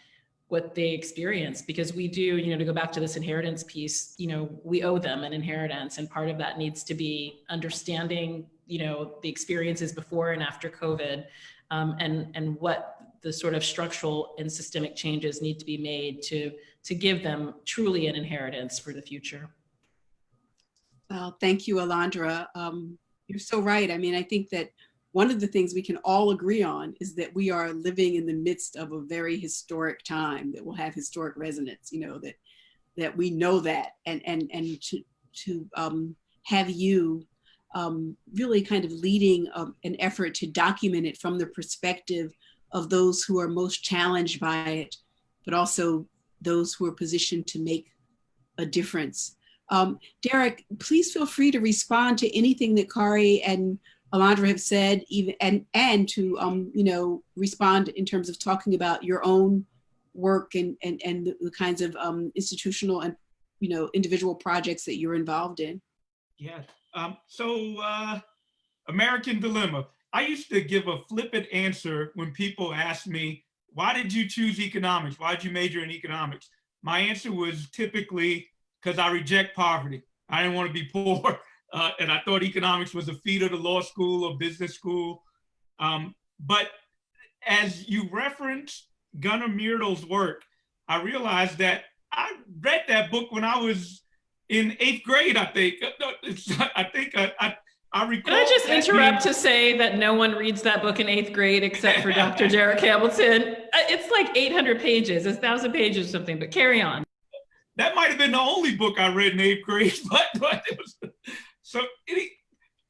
what they experience, because we do, to go back to this inheritance piece, we owe them an inheritance, and part of that needs to be understanding, the experiences before and after COVID, and what the sort of structural and systemic changes need to be made to give them truly an inheritance for the future. Well, thank you, Alondra. You're so right. I think that one of the things we can all agree on is that we are living in the midst of a very historic time that will have historic resonance, that we know that, and to have you really kind of leading an effort to document it from the perspective of those who are most challenged by it, but also those who are positioned to make a difference. Darrick, please feel free to respond to anything that Khary and Alondra have said, even and to respond in terms of talking about your own work and the kinds of institutional and individual projects that you're involved in. Yeah. So American Dilemma. I used to give a flippant answer when people asked me, "Why did you choose economics? Why did you major in economics?" My answer was typically because I reject poverty. I didn't want to be poor. And I thought economics was a feeder to law school or business school. But as you referenced Gunnar Myrdal's work, I realized that I read that book when I was in 8th grade, I think. I recall. Can I just interrupt to say that no one reads that book in 8th grade except for Dr. Darrick Hamilton? It's like 800 pages, 1,000 pages or something, but carry on. that might have been the only book I read in 8th grade, but it was, so,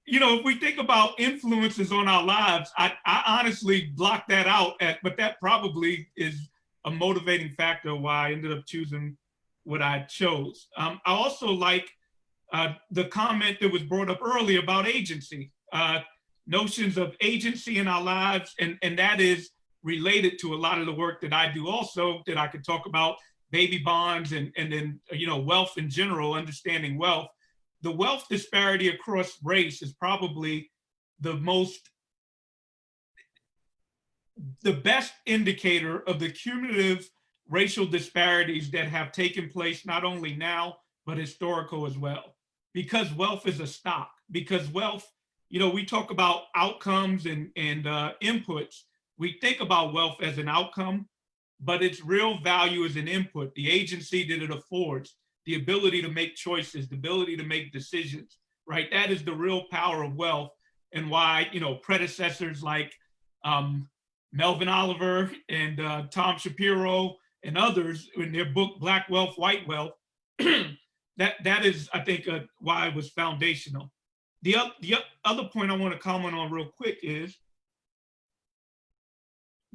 you know, if we think about influences on our lives, I honestly blocked that out, but that probably is a motivating factor why I ended up choosing what I chose. I also like the comment that was brought up earlier about agency, notions of agency in our lives, and that is related to a lot of the work that I do also, that I could talk about baby bonds and then, you know, wealth in general, understanding wealth. The wealth disparity across race is probably the best indicator of the cumulative racial disparities that have taken place, not only now, but historical as well. Because wealth is a stock, because wealth, you know, we talk about outcomes and inputs. We think about wealth as an outcome, but its real value is an input, the agency that it affords, the ability to make choices, the ability to make decisions, right? That is the real power of wealth, and why, you know, predecessors like Melvin Oliver and Tom Shapiro and others in their book, Black Wealth, White Wealth, that is, I think, why it was foundational. The other point I want to comment on real quick is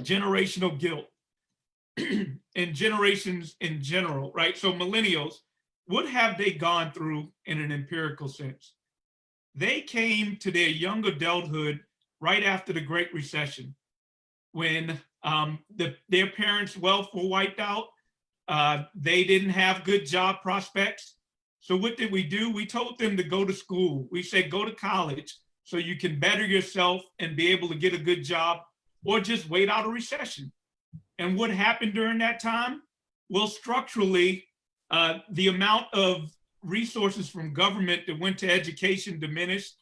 generational guilt and generations in general, right? So millennials, what have they gone through in an empirical sense? They came to their young adulthood right after the Great Recession, when their parents' wealth were wiped out. They didn't have good job prospects. So what did we do? We told them to go to school. We said, go to college so you can better yourself and be able to get a good job, or just wait out a recession. And what happened during that time? Well, structurally, the amount of resources from government that went to education diminished,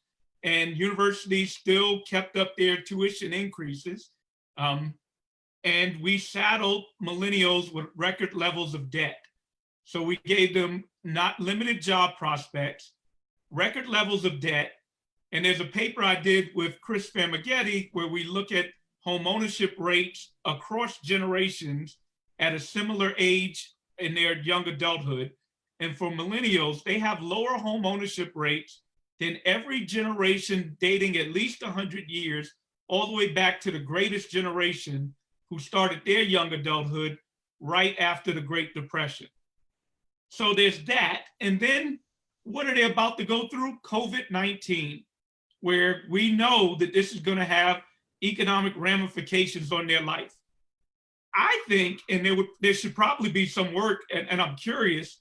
and universities still kept up their tuition increases. And we saddled millennials with record levels of debt. So we gave them not limited job prospects, record levels of debt. And there's a paper I did with Chris Famagetti where we look at home ownership rates across generations at a similar age in their young adulthood. And for millennials, they have lower home ownership rates than every generation dating at least 100 years, all the way back to the greatest generation who started their young adulthood right after the Great Depression. So there's that. And then what are they about to go through? COVID-19, where we know that this is going to have economic ramifications on their life. I think, and there should probably be some work, and I'm curious,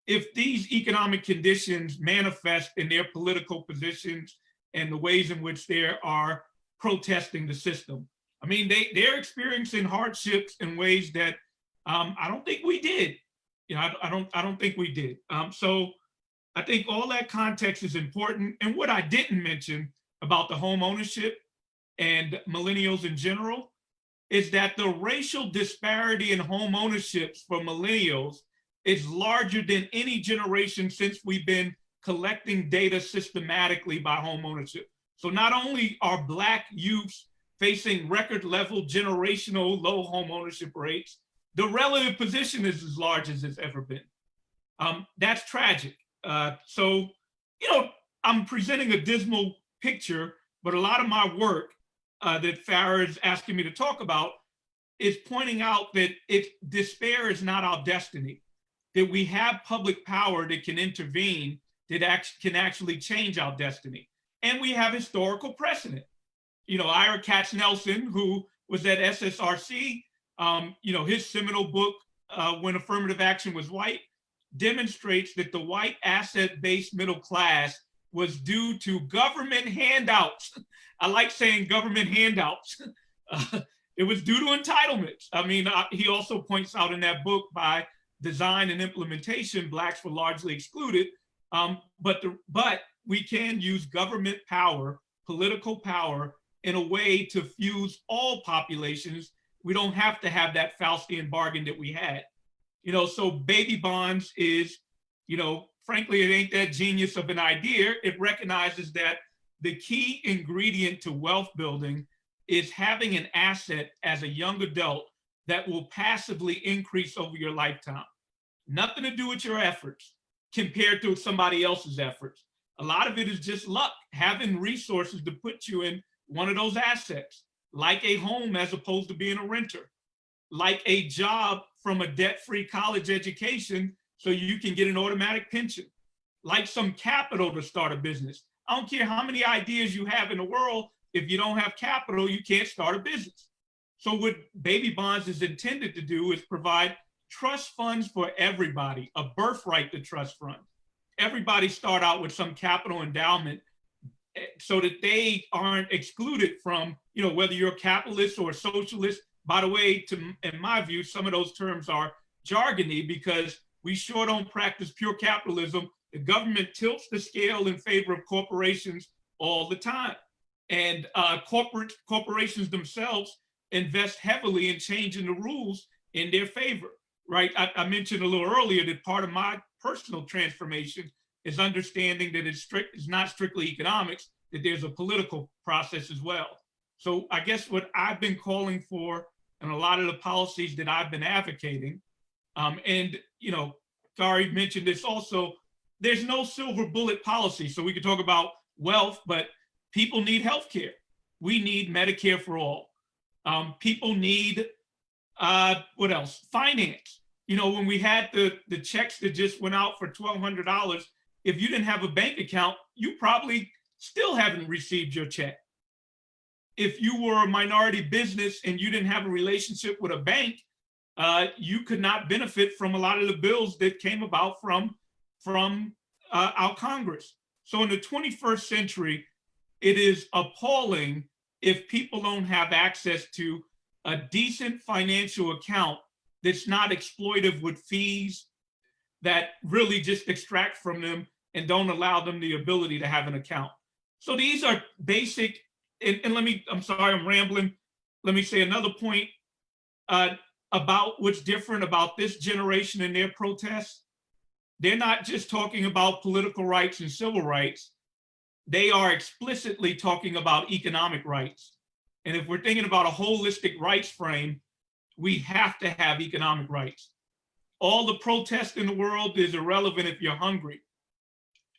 if these economic conditions manifest in their political positions and the ways in which they are protesting the system. I mean, they're experiencing hardships in ways that I don't think we did. You know, I don't think we did. So I think all that context is important. And what I didn't mention about the home ownership and millennials in general is that the racial disparity in home ownerships for millennials is larger than any generation since we've been collecting data systematically by home ownership. So not only are Black youths facing record level generational low home ownership rates, the relative position is as large as it's ever been. That's tragic. So, you know, I'm presenting a dismal picture, but a lot of my work that Farah is asking me to talk about is pointing out that despair is not our destiny, that we have public power that can intervene, that can actually change our destiny. And we have historical precedent. You know, Ira Katz-Nelson, who was at SSRC, you know, his seminal book, When Affirmative Action Was White, demonstrates that the white asset-based middle class was due to government handouts. I like saying government handouts. It was due to entitlements. I mean, he also points out in that book, by design and implementation, Blacks were largely excluded. But we can use government power, political power, in a way to fuse all populations. We don't have to have that Faustian bargain that we had. You know, so baby bonds is, you know, frankly, it ain't that genius of an idea. It recognizes that the key ingredient to wealth building is having an asset as a young adult that will passively increase over your lifetime. nothing to do with your efforts compared to somebody else's efforts. A lot of it is just luck, having resources to put you in one of those assets, like a home as opposed to being a renter, like a job from a debt-free college education so you can get an automatic pension, like some capital to start a business. I don't care how many ideas you have in the world, if you don't have capital, you can't start a business. So what baby bonds is intended to do is provide trust funds for everybody, a birthright to trust fund. Everybody start out with some capital endowment so that they aren't excluded from, whether you're a capitalist or a socialist. By the way, in my view, some of those terms are jargony because we sure don't practice pure capitalism. The government tilts the scale in favor of corporations all the time. And corporations themselves invest heavily in changing the rules in their favor, right? I mentioned a little earlier that part of my personal transformation is understanding that it's not strictly economics, that there's a political process as well. So I guess what I've been calling for and a lot of the policies that I've been advocating, and Khary mentioned this also, there's no silver bullet policy. So we could talk about wealth, but people need healthcare. We need Medicare for all. People need, what else? Finance. When we had the checks that just went out for $1,200, if you didn't have a bank account, you probably still haven't received your check. If you were a minority business and you didn't have a relationship with a bank, you could not benefit from a lot of the bills that came about from our Congress. So in the 21st century, it is appalling if people don't have access to a decent financial account that's not exploitive with fees that really just extract from them and don't allow them the ability to have an account. So these are basic, and I'm sorry, I'm rambling. Let me say another point about what's different about this generation and their protests. They're not just talking about political rights and civil rights. They are explicitly talking about economic rights. And if we're thinking about a holistic rights frame, we have to have economic rights. All the protest in the world is irrelevant if you're hungry.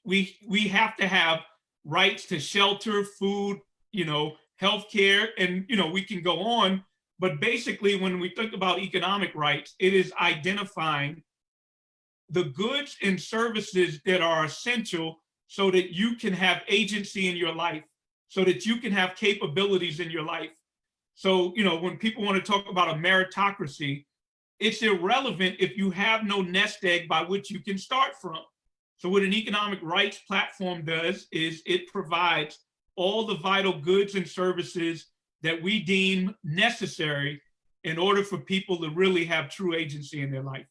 We have to have rights to shelter, food, healthcare, and we can go on. But basically, when we think about economic rights, it is identifying the goods and services that are essential so that you can have agency in your life, so that you can have capabilities in your life. So, when people want to talk about a meritocracy, it's irrelevant if you have no nest egg by which you can start from. So what an economic rights platform does is it provides all the vital goods and services that we deem necessary in order for people to really have true agency in their life.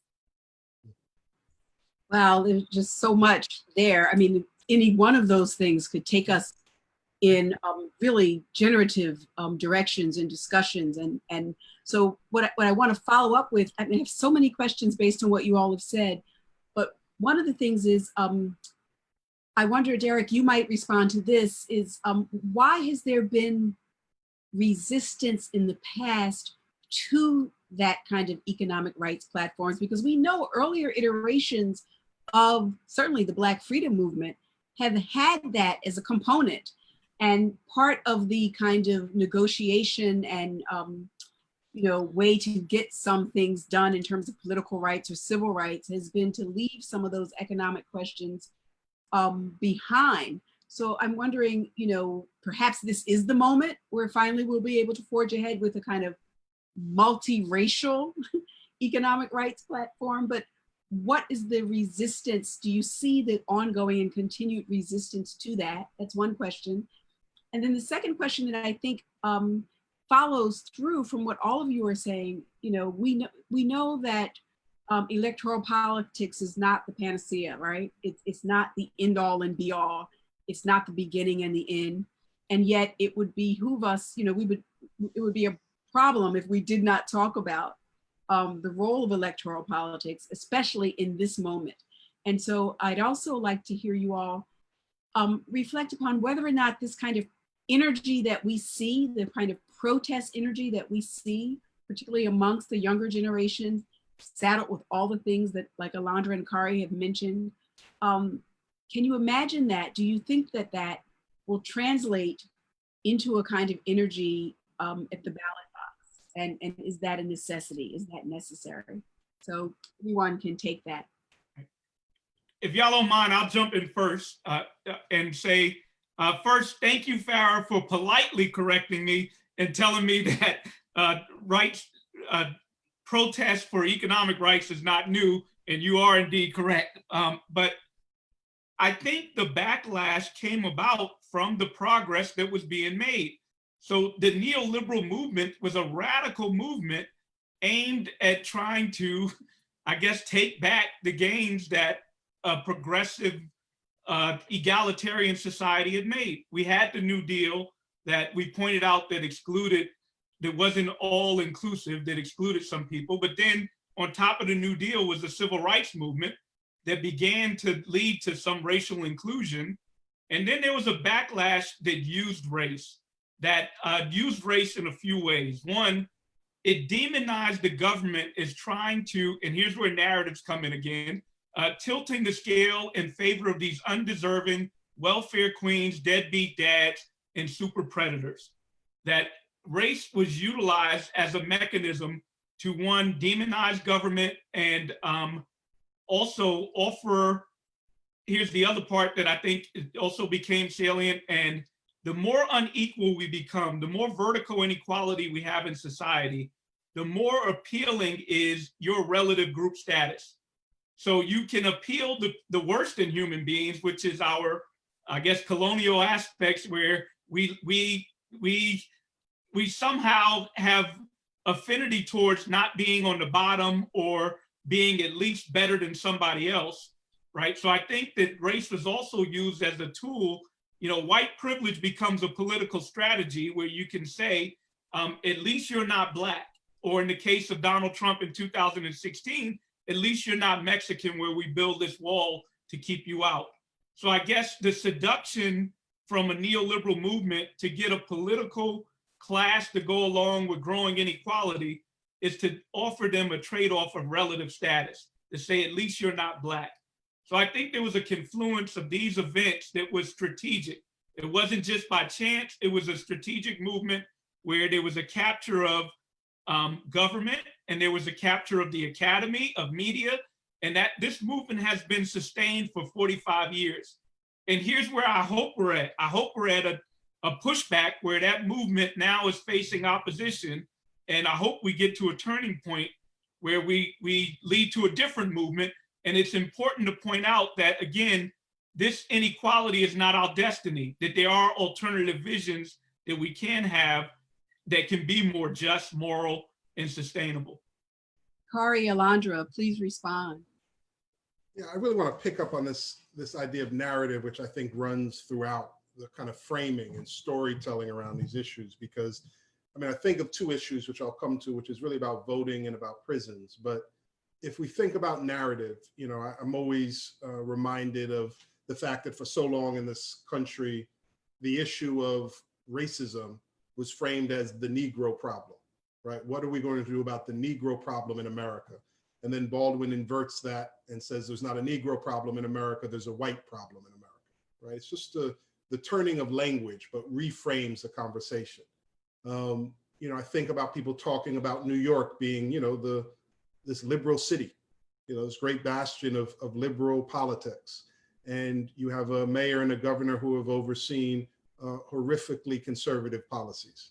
Wow, there's just so much there. I mean, any one of those things could take us in really generative directions and discussions. And so what I want to follow up with, I mean, I have so many questions based on what you all have said, but one of the things is, I wonder, Darrick, you might respond to this, is why has there been resistance in the past to that kind of economic rights platforms? Because we know earlier iterations of certainly the Black freedom movement have had that as a component. And part of the kind of negotiation and way to get some things done in terms of political rights or civil rights has been to leave some of those economic questions behind. So I'm wondering, perhaps this is the moment where finally we'll be able to forge ahead with a kind of multiracial economic rights platform. But what is the resistance? Do you see the ongoing and continued resistance to that? That's one question. And then the second question that I think follows through from what all of you are saying, we know that electoral politics is not the panacea, right? It's not the end all and be all. It's not the beginning and the end. And yet it would behoove us, it would be a problem if we did not talk about the role of electoral politics, especially in this moment. And so I'd also like to hear you all reflect upon whether or not this kind of energy that we see, the kind of protest energy that we see, particularly amongst the younger generations, saddled with all the things that like Alondra and Khary have mentioned. Can you imagine that? Do you think that that will translate into a kind of energy at the ballot box? And is that a necessity? Is that necessary? So everyone can take that. If y'all don't mind, I'll jump in first and say, first, thank you, Farah, for politely correcting me and telling me that protest for economic rights is not new, and you are indeed correct. But I think the backlash came about from the progress that was being made. So the neoliberal movement was a radical movement aimed at trying to, I guess, take back the gains that a progressive egalitarian society had made. We had the New Deal that we pointed out that excluded, that wasn't all inclusive, that excluded some people. But then on top of the New Deal was the civil rights movement that began to lead to some racial inclusion. And then there was a backlash that used race in a few ways. One, it demonized the government as trying to, and here's where narratives come in again, tilting the scale in favor of these undeserving welfare queens, deadbeat dads, and super predators. That race was utilized as a mechanism to, one, demonize government and also offer, here's the other part that I think also became salient, and the more unequal we become, the more vertical inequality we have in society, the more appealing is your relative group status. So you can appeal the worst in human beings, which is our, I guess, colonial aspects, where we somehow have affinity towards not being on the bottom or being at least better than somebody else, right? So I think that race was also used as a tool. You know, white privilege becomes a political strategy where you can say, at least you're not Black. Or in the case of Donald Trump in 2016, at least you're not Mexican, where we build this wall to keep you out. So I guess the seduction from a neoliberal movement to get a political class to go along with growing inequality is to offer them a trade-off of relative status, to say, at least you're not Black. So I think there was a confluence of these events that was strategic. It wasn't just by chance, it was a strategic movement where there was a capture of government, and there was a capture of the academy, of media, and that this movement has been sustained for 45 years. And here's where I hope we're at. I hope we're at a pushback where that movement now is facing opposition. And I hope we get to a turning point where we lead to a different movement. And it's important to point out that, again, this inequality is not our destiny, that there are alternative visions that we can have that can be more just, moral, and sustainable. Khary, Alondra, please respond. Yeah, I really want to pick up on this idea of narrative, which I think runs throughout the kind of framing and storytelling around these issues, because I mean, I think of two issues, which I'll come to, which is really about voting and about prisons. But if we think about narrative, you know, I'm always reminded of the fact that for so long in this country, the issue of racism was framed as the Negro problem, right? What are we going to do about the Negro problem in America? And then Baldwin inverts that and says there's not a Negro problem in America, there's a white problem in America, right? It's just the turning of language, but reframes the conversation. You know, I think about people talking about New York being, you know, this liberal city, you know, this great bastion of liberal politics. And you have a mayor and a governor who have overseen horrifically conservative policies.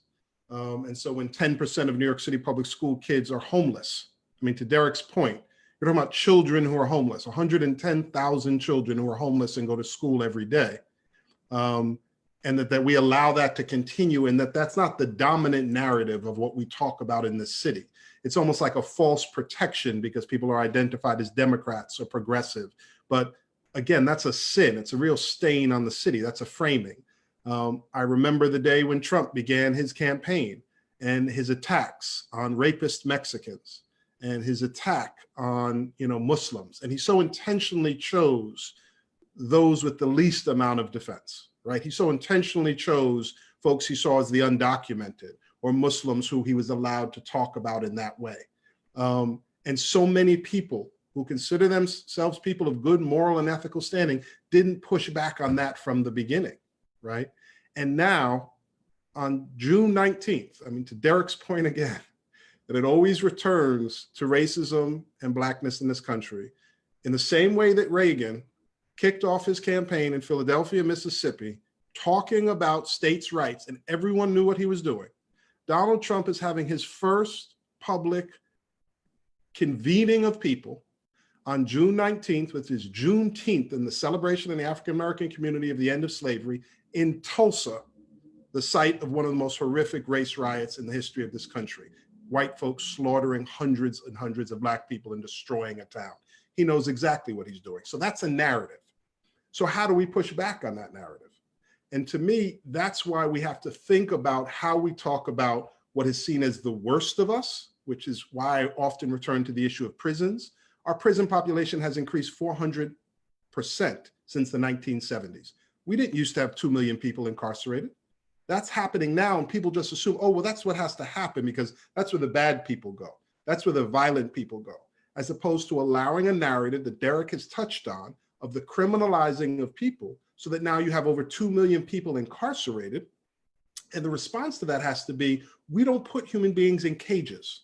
And so when 10% of New York City public school kids are homeless, I mean, to Darrick's point, you're talking about children who are homeless, 110,000 children who are homeless and go to school every day. And that we allow that to continue, and that's not the dominant narrative of what we talk about in this city. It's almost like a false protection because people are identified as Democrats or progressive. But again, that's a sin. It's a real stain on the city. That's a framing. I remember the day when Trump began his campaign and his attacks on rapist Mexicans and his attack on, you know, Muslims. And he so intentionally chose those with the least amount of defense, right? He so intentionally chose folks he saw as the undocumented or Muslims who he was allowed to talk about in that way. And And so many people who consider themselves people of good moral and ethical standing didn't push back on that from the beginning, right? And now on June 19th, I mean, to Darrick's point again, that it always returns to racism and Blackness in this country, in the same way that Reagan kicked off his campaign in Philadelphia, Mississippi, talking about states' rights, and everyone knew what he was doing. Donald Trump is having his first public convening of people on June 19th, which is Juneteenth, and the celebration in the African-American community of the end of slavery in Tulsa, the site of one of the most horrific race riots in the history of this country. White folks slaughtering hundreds and hundreds of Black people and destroying a town. He knows exactly what he's doing. So that's a narrative. So how do we push back on that narrative? And to me, that's why we have to think about how we talk about what is seen as the worst of us, which is why I often return to the issue of prisons. Our prison population has increased 400% since the 1970s. We didn't used to have 2 million people incarcerated. That's happening now, and people just assume, oh, well, that's what has to happen because that's where the bad people go. That's where the violent people go, as opposed to allowing a narrative that Darrick has touched on of the criminalizing of people, so that now you have over 2 million people incarcerated. And the response to that has to be, we don't put human beings in cages.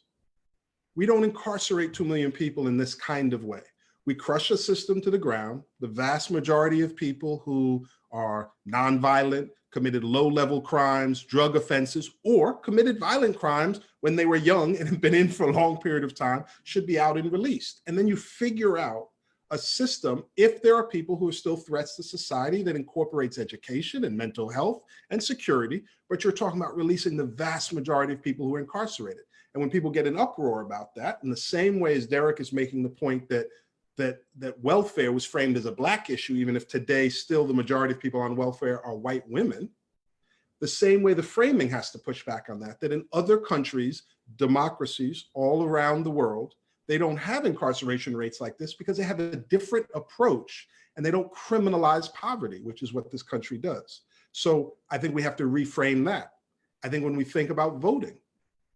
We don't incarcerate 2 million people in this kind of way. We crush a system to the ground. The vast majority of people who are nonviolent, committed low-level crimes, drug offenses, or committed violent crimes when they were young and have been in for a long period of time should be out and released. And then you figure out a system, if there are people who are still threats to society, that incorporates education and mental health and security, but you're talking about releasing the vast majority of people who are incarcerated. And when people get an uproar about that, in the same way as Darrick is making the point that welfare was framed as a Black issue, even if today still the majority of people on welfare are white women, the same way the framing has to push back on that, that in other countries, democracies all around the world, they don't have incarceration rates like this because they have a different approach and they don't criminalize poverty, which is what this country does. So I think we have to reframe that. I think when we think about voting,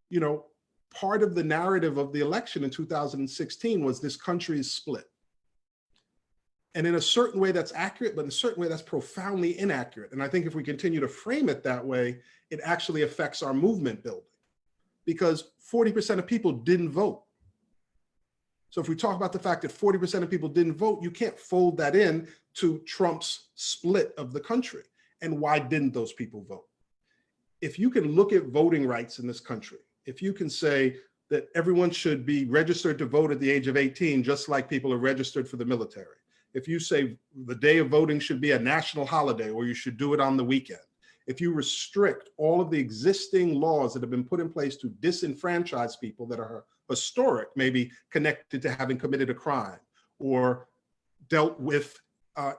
you know, part of the narrative of the election in 2016 was this country is split. And in a certain way that's accurate, but in a certain way that's profoundly inaccurate. And I think if we continue to frame it that way, it actually affects our movement building, because 40% of people didn't vote. So if we talk about the fact that 40% of people didn't vote, you can't fold that in to Trump's split of the country. And why didn't those people vote? If you can look at voting rights in this country, if you can say that everyone should be registered to vote at the age of 18, just like people are registered for the military. If you say the day of voting should be a national holiday, or you should do it on the weekend. If you restrict all of the existing laws that have been put in place to disenfranchise people that are historic, maybe connected to having committed a crime or dealt with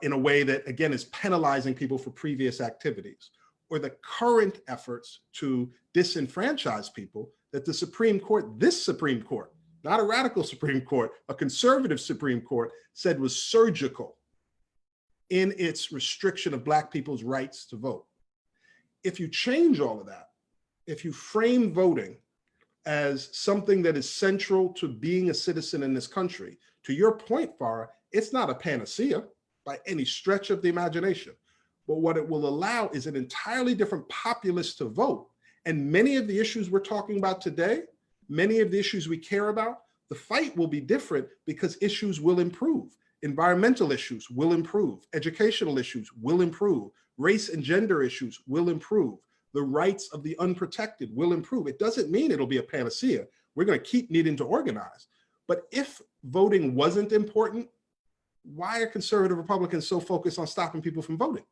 in a way that, again, is penalizing people for previous activities, or the current efforts to disenfranchise people that the Supreme Court, this Supreme Court, not a radical Supreme Court, a conservative Supreme Court, said was surgical in its restriction of Black people's rights to vote. If you change all of that, if you frame voting as something that is central to being a citizen in this country, to your point, Farah, it's not a panacea by any stretch of the imagination. But what it will allow is an entirely different populace to vote. And many of the issues we're talking about today, many of the issues we care about, the fight will be different because issues will improve. Environmental issues will improve. Educational issues will improve. Race and gender issues will improve. The rights of the unprotected will improve. It doesn't mean it'll be a panacea. We're going to keep needing to organize. But if voting wasn't important, why are conservative Republicans so focused on stopping people from voting?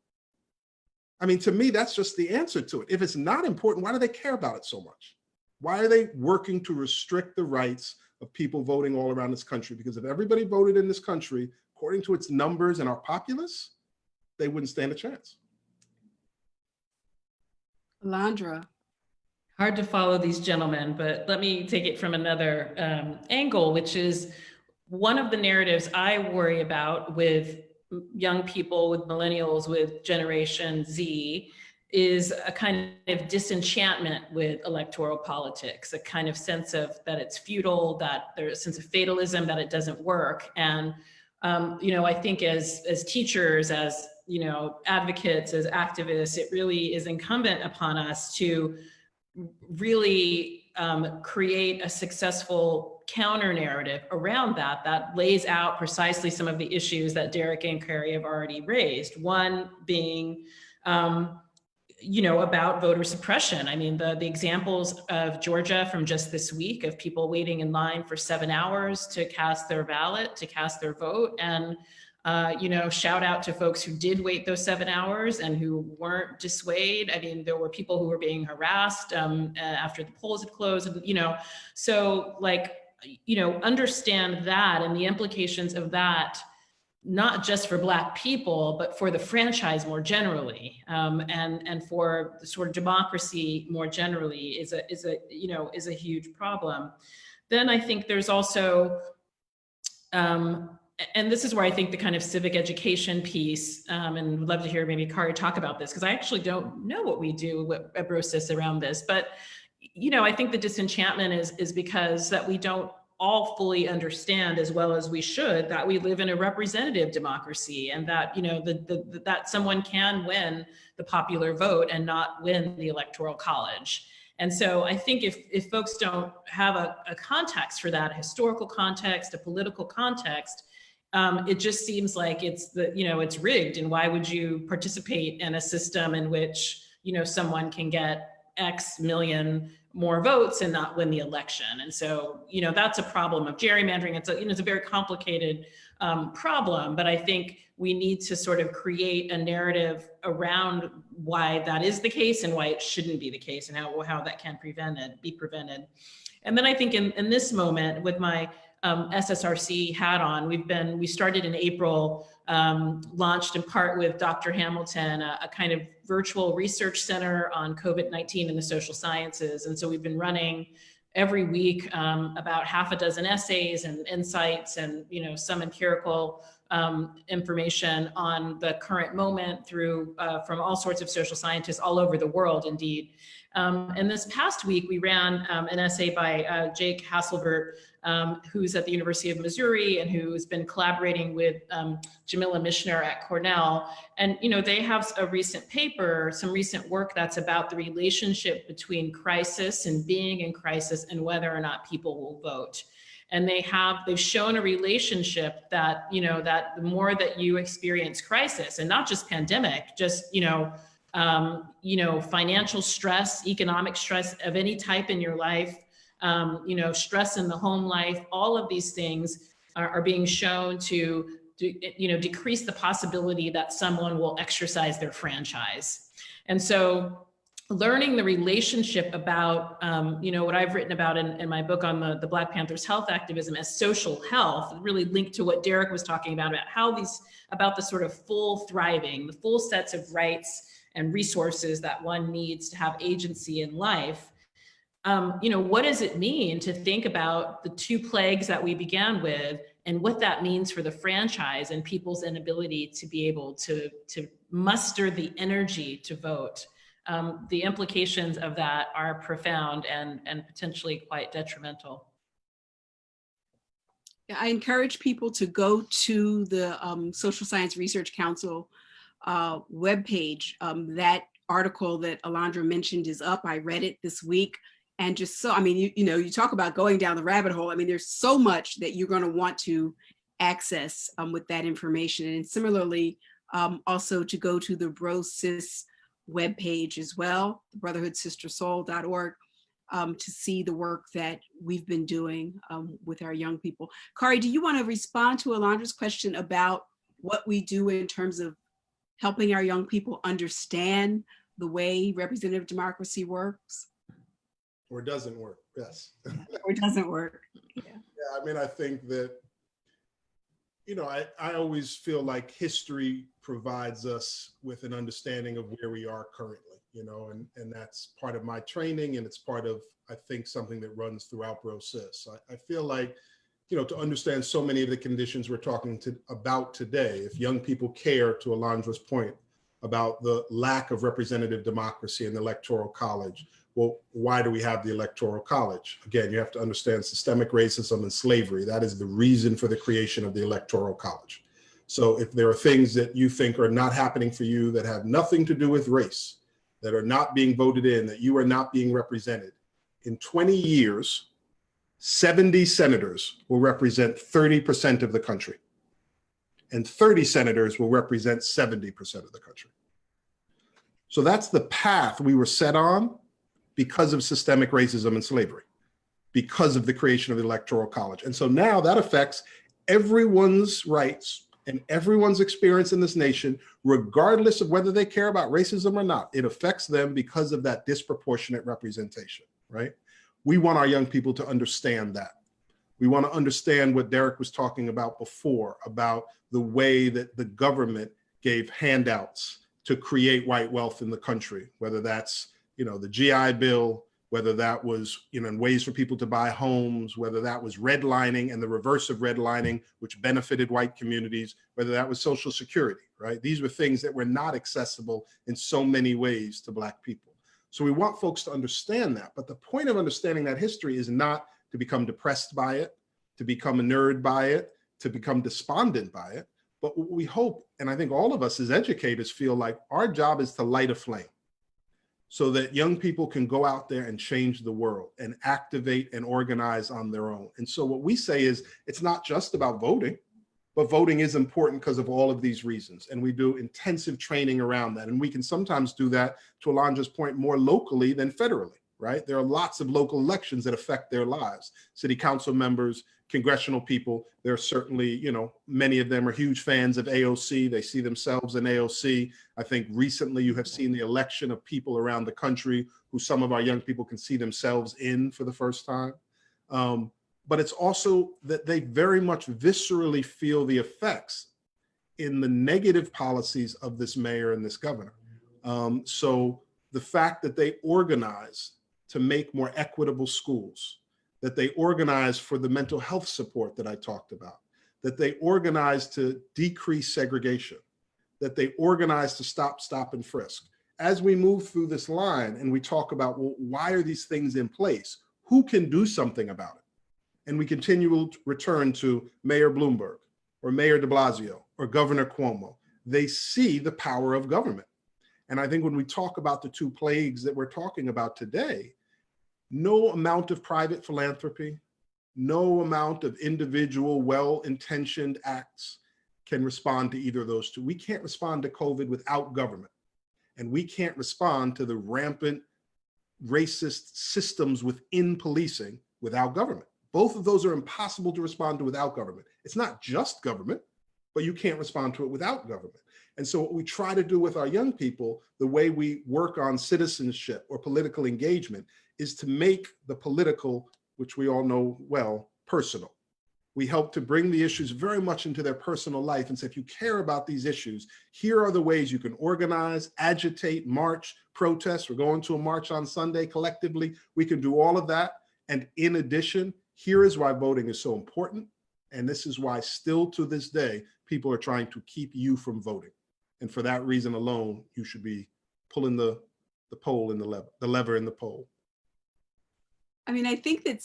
I mean, to me, that's just the answer to it. If it's not important, why do they care about it so much? Why are they working to restrict the rights of people voting all around this country? Because if everybody voted in this country, according to its numbers and our populace, they wouldn't stand a chance. Alondra. Hard to follow these gentlemen, but let me take it from another angle, which is one of the narratives I worry about with young people, with millennials, with Generation Z, is a kind of disenchantment with electoral politics, a kind of sense of that it's futile, that there's a sense of fatalism, that it doesn't work. And, I think as teachers, as, advocates, as activists, it really is incumbent upon us to really create a successful counter narrative around that lays out precisely some of the issues that Darrick and Khary have already raised. One being, about voter suppression. I mean, the examples of Georgia from just this week of people waiting in line for 7 hours to cast their ballot, to cast their vote. And, shout out to folks who did wait those 7 hours and who weren't dissuaded. I mean, there were people who were being harassed after the polls had closed, so understand that and the implications of that, not just for Black people, but for the franchise more generally, and for the sort of democracy more generally is a huge problem. Then I think there's also, and this is where I think the kind of civic education piece, and would love to hear maybe Khary talk about this, because I actually don't know what we do at BROSIS around this, but I think the disenchantment is because that we don't all fully understand as well as we should that we live in a representative democracy, and that that someone can win the popular vote and not win the electoral college. And so I think if folks don't have a context for that, a historical context, a political context, it just seems like it's rigged. And why would you participate in a system in which someone can get X million more votes and not win the election? And so, that's a problem of gerrymandering. It's a very complicated problem, but I think we need to sort of create a narrative around why that is the case and why it shouldn't be the case, and how that can be prevented. And then I think in this moment, with my SSRC hat on, we started in April, launched in part with Dr. Hamilton, a kind of virtual research center on COVID-19 in the social sciences. And so we've been running every week about half a dozen essays and insights and some empirical information on the current moment from all sorts of social scientists all over the world, indeed. And this past week, we ran an essay by Jake Hasselbert, who's at the University of Missouri and who's been collaborating with Jamila Mishner at Cornell. And they have a recent paper, some recent work that's about the relationship between crisis and being in crisis and whether or not people will vote. And they've shown a relationship that, that the more that you experience crisis, and not just pandemic, just, financial stress, economic stress of any type in your life, stress in the home life, all of these things are being shown to decrease the possibility that someone will exercise their franchise. And so learning the relationship about, what I've written about in my book on the Black Panthers health activism as social health, really linked to what Darrick was talking about about the sort of full thriving, the full sets of rights and resources that one needs to have agency in life. What does it mean to think about the two plagues that we began with and what that means for the franchise and people's inability to be able to muster the energy to vote? The implications of that are profound and potentially quite detrimental. Yeah, I encourage people to go to the Social Science Research Council webpage. That article that Alondra mentioned is up. I read it this week. And just so, you talk about going down the rabbit hole. I mean, there's so much that you're going to want to access with that information. And similarly, also to go to the BROSIS webpage as well, brotherhoodsistersoul.org, to see the work that we've been doing with our young people. Khary, do you want to respond to Alondra's question about what we do in terms of helping our young people understand the way representative democracy works? Or doesn't work, yes. Or doesn't work, yeah. Yeah, I think that, I always feel like history provides us with an understanding of where we are currently, and that's part of my training, and it's part of, I think, something that runs throughout BROSIS. I feel like, to understand so many of the conditions we're talking about today, if young people care, to Alondra's point, about the lack of representative democracy in the Electoral College. Well, why do we have the Electoral College? Again, you have to understand systemic racism and slavery. That is the reason for the creation of the Electoral College. So if there are things that you think are not happening for you that have nothing to do with race, that are not being voted in, that you are not being represented, in 20 years, 70 senators will represent 30% of the country, and 30 senators will represent 70% of the country. So that's the path we were set on because of systemic racism and slavery, because of the creation of the Electoral College. And so now that affects everyone's rights and everyone's experience in this nation, regardless of whether they care about racism or not. It affects them because of that disproportionate representation, right? We want our young people to understand that. We want to understand what Darrick was talking about before, about the way that the government gave handouts to create white wealth in the country, whether that's, the GI Bill, whether that was, ways for people to buy homes, whether that was redlining and the reverse of redlining, which benefited white communities, whether that was Social Security, right? These were things that were not accessible in so many ways to Black people. So we want folks to understand that. But the point of understanding that history is not to become depressed by it, to become a nerd by it, to become despondent by it. But what we hope, and I think all of us as educators feel like our job is to light a flame, so that young people can go out there and change the world and activate and organize on their own. And so what we say is, it's not just about voting, but voting is important because of all of these reasons. And we do intensive training around that. And we can sometimes do that, to Alondra's point, more locally than federally, right? There are lots of local elections that affect their lives. City council members, congressional people, there are certainly, many of them are huge fans of AOC. They see themselves in AOC. I think recently you have seen the election of people around the country who some of our young people can see themselves in for the first time. But it's also that they very much viscerally feel the effects in the negative policies of this mayor and this governor. So the fact that they organize to make more equitable schools, that they organize for the mental health support that I talked about, that they organize to decrease segregation, that they organize to stop and frisk. As we move through this line and we talk about, well, why are these things in place? Who can do something about it? And we continue to return to Mayor Bloomberg or Mayor de Blasio or Governor Cuomo. They see the power of government. And I think when we talk about the two plagues that we're talking about today, no amount of private philanthropy, no amount of individual well-intentioned acts can respond to either of those two. We can't respond to COVID without government. And we can't respond to the rampant racist systems within policing without government. Both of those are impossible to respond to without government. It's not just government, but you can't respond to it without government. And so what we try to do with our young people, the way we work on citizenship or political engagement, is to make the political, which we all know well, personal. We help to bring the issues very much into their personal life and say, if you care about these issues, here are the ways you can organize, agitate, march, protest. We're going to a march on Sunday collectively. We can do all of that. And in addition, here is why voting is so important. And this is why still to this day, people are trying to keep you from voting. And for that reason alone, you should be pulling the pole in the lever in the pole. I mean, I think that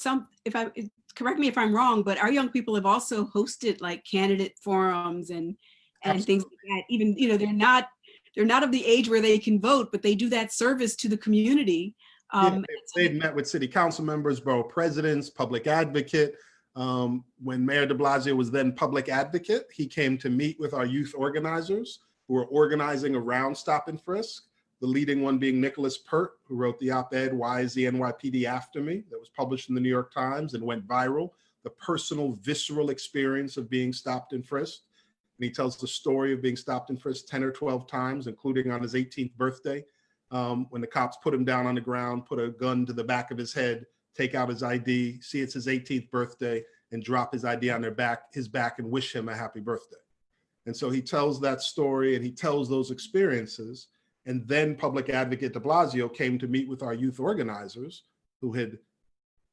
correct me if I'm wrong, but our young people have also hosted like candidate forums and things like that. Even, they're not of the age where they can vote, but they do that service to the community. They've met with city council members, borough presidents, public advocate. When Mayor de Blasio was then public advocate, he came to meet with our youth organizers who were organizing around Stop and Frisk. The leading one being Nicholas Pert, who wrote the op-ed, Why is the NYPD After Me? That was published in the New York Times and went viral. The personal, visceral experience of being stopped and frisked. And he tells the story of being stopped and frisked 10 or 12 times, including on his 18th birthday, when the cops put him down on the ground, put a gun to the back of his head, take out his ID, see it's his 18th birthday, and drop his ID on his back and wish him a happy birthday. And so he tells that story and he tells those experiences. And then public advocate de Blasio came to meet with our youth organizers who had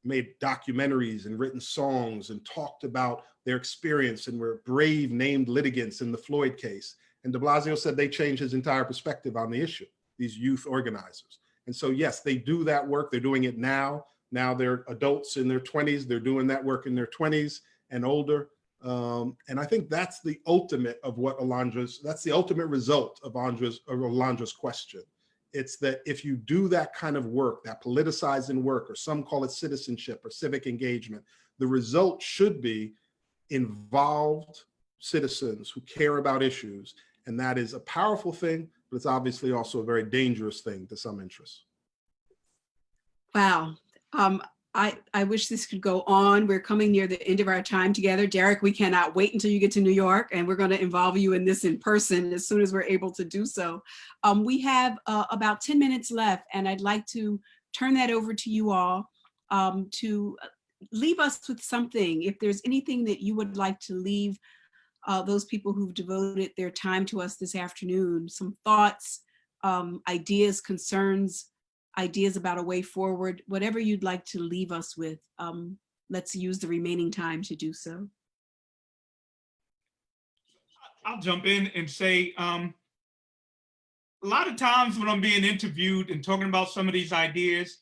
made documentaries and written songs and talked about their experience and were brave named litigants in the Floyd case. And de Blasio said they changed his entire perspective on the issue, these youth organizers. And so, yes, they do that work. They're doing it now. Now they're adults in their 20s. They're doing that work in their 20s and older. And I think that's the ultimate of what that's the ultimate result of Alondra's question. It's that if you do that kind of work, that politicizing work, or some call it citizenship or civic engagement, the result should be involved citizens who care about issues. And that is a powerful thing, but it's obviously also a very dangerous thing to some interests. Wow. I wish this could go on. We're coming near the end of our time together. Darrick, we cannot wait until you get to New York, and we're going to involve you in this in person as soon as we're able to do so. We have about 10 minutes left, and I'd like to turn that over to you all to leave us with something. If there's anything that you would like to leave those people who've devoted their time to us this afternoon, some thoughts, ideas, concerns, ideas about a way forward, whatever you'd like to leave us with, let's use the remaining time to do so. I'll jump in and say, a lot of times when I'm being interviewed and talking about some of these ideas,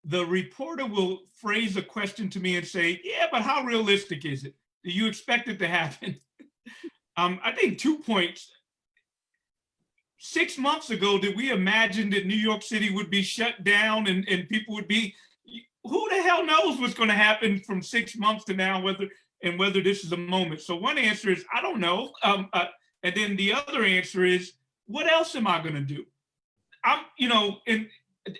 the reporter will phrase a question to me and say, yeah, but how realistic is it? Do you expect it to happen? I think 2 points. 6 months ago, did we imagine that New York City would be shut down and people would be, who the hell knows what's going to happen from 6 months to now, whether this is a moment. So one answer is, I don't know. And then the other answer is, what else am I going to do?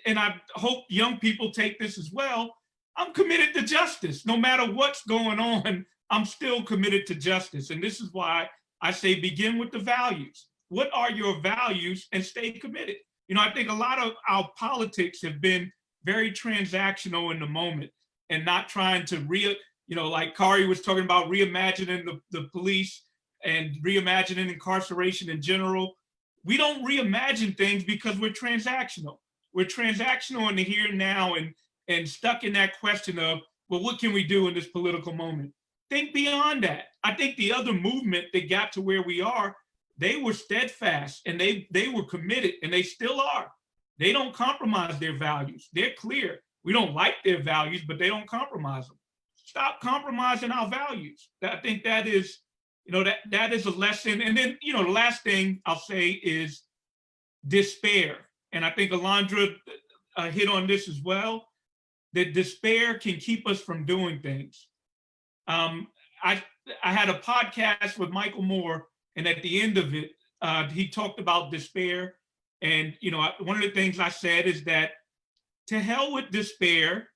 And I hope young people take this as well. I'm committed to justice. No matter what's going on, I'm still committed to justice. And this is why I say begin with the values. What are your values, and stay committed? I think a lot of our politics have been very transactional in the moment and not trying to like Khary was talking about reimagining the police and reimagining incarceration in general. We don't reimagine things because we're transactional. We're transactional in the here and now and stuck in that question of, well, what can we do in this political moment? Think beyond that. I think the other movement that got to where we are, they were steadfast and they were committed, and they still are. They don't compromise their values. They're clear. We don't like their values, but they don't compromise them. Stop compromising our values. I think that is, that is a lesson. And then, the last thing I'll say is despair. And I think Alondra hit on this as well, that despair can keep us from doing things. I had a podcast with Michael Moore, and at the end of it, he talked about despair. And, one of the things I said is that to hell with despair,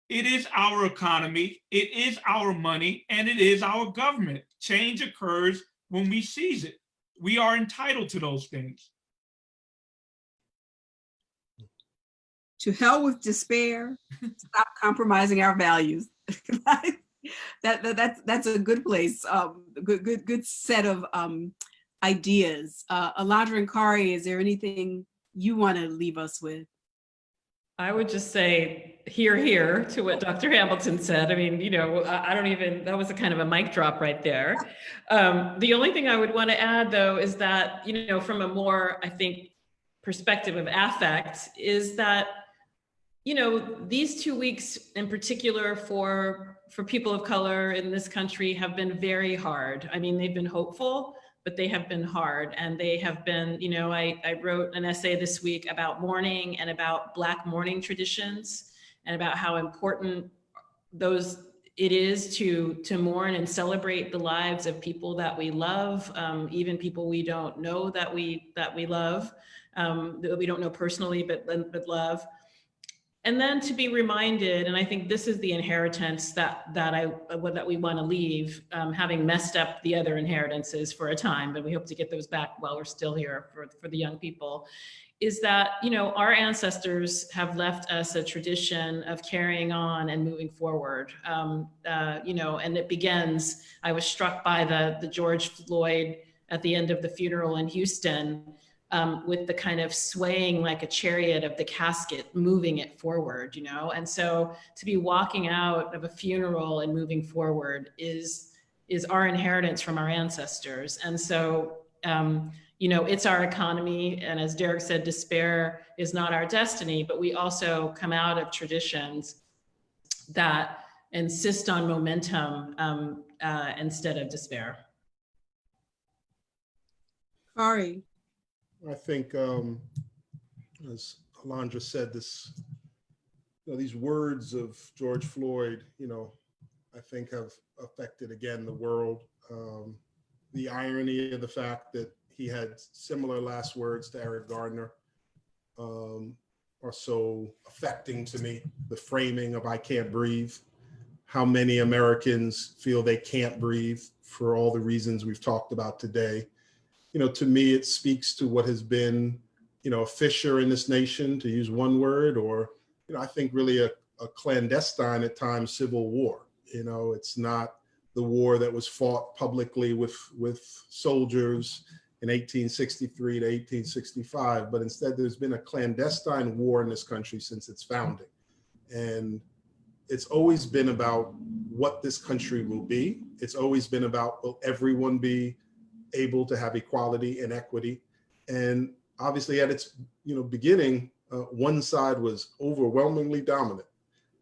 it is our economy, it is our money, and it is our government. Change occurs when we seize it. We are entitled to those things. To hell with despair, stop compromising our values. That's a good place. Good set of ideas. Alondra and Khary, is there anything you want to leave us with? I would just say, hear to what Dr. Hamilton said. I mean, I don't even, that was a kind of a mic drop right there. The only thing I would want to add, though, is that, from a more, I think, perspective of affect, is that, these 2 weeks in particular for people of color in this country have been very hard. I mean, they've been hopeful, but they have been hard. And they have been, I wrote an essay this week about mourning and about Black mourning traditions and about how important it is to mourn and celebrate the lives of people that we love, even people we don't know that we love, that we don't know personally, but love. And then to be reminded, and I think this is the inheritance that we want to leave, having messed up the other inheritances for a time, but we hope to get those back while we're still here for the young people, is that, our ancestors have left us a tradition of carrying on and moving forward. And it begins, I was struck by the George Floyd at the end of the funeral in Houston, with the kind of swaying like a chariot of the casket, moving it forward, And so to be walking out of a funeral and moving forward is our inheritance from our ancestors. And so you know, it's our economy. And as Darrick said, despair is not our destiny, but we also come out of traditions that insist on momentum instead of despair. Khary. I think, as Alondra said, these words of George Floyd, I think have affected again the world. The irony of the fact that he had similar last words to Eric Gardner are so affecting to me. The framing of "I can't breathe," how many Americans feel they can't breathe for all the reasons we've talked about today. To me, it speaks to what has been, a fissure in this nation, to use one word, or, I think really a clandestine at times civil war. It's not the war that was fought publicly with soldiers in 1863 to 1865, but instead there's been a clandestine war in this country since its founding. And it's always been about what this country will be. It's always been about, will everyone be able to have equality and equity? And obviously at its beginning, one side was overwhelmingly dominant,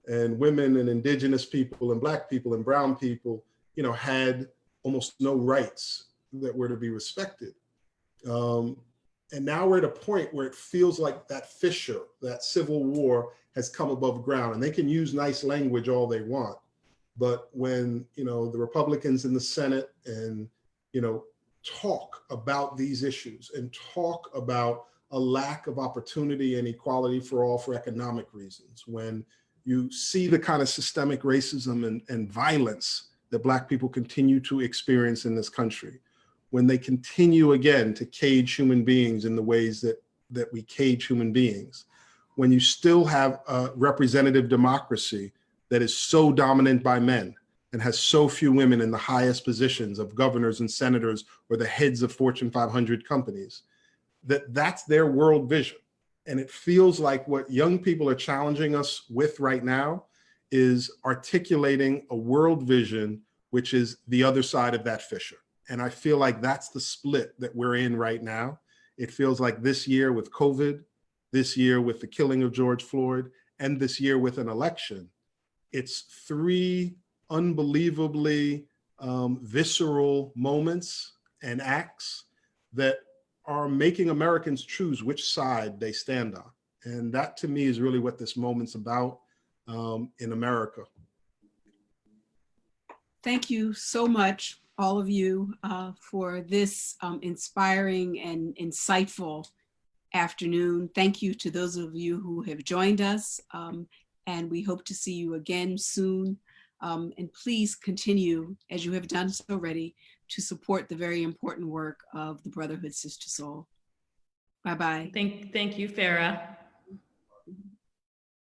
and women and indigenous people and Black people and brown people, had almost no rights that were to be respected. And now we're at a point where it feels like that fissure, that civil war has come above ground, and they can use nice language all they want. But when, the Republicans in the Senate and, talk about these issues and talk about a lack of opportunity and equality for all for economic reasons, when you see the kind of systemic racism and violence that Black people continue to experience in this country, when they continue again to cage human beings in the ways that we cage human beings, when you still have a representative democracy that is so dominant by men and has so few women in the highest positions of governors and senators or the heads of Fortune 500 companies, that's their world vision. And it feels like what young people are challenging us with right now is articulating a world vision, which is the other side of that fissure. And I feel like that's the split that we're in right now. It feels like this year with COVID, this year with the killing of George Floyd, and this year with an election, it's three unbelievably visceral moments and acts that are making Americans choose which side they stand on. And that to me is really what this moment's about in America. Thank you so much, all of you, for this inspiring and insightful afternoon. Thank you to those of you who have joined us, and we hope to see you again soon. And please continue, as you have done so already, to support the very important work of the Brotherhood Sister Sol. Bye-bye. Thank you, Farah.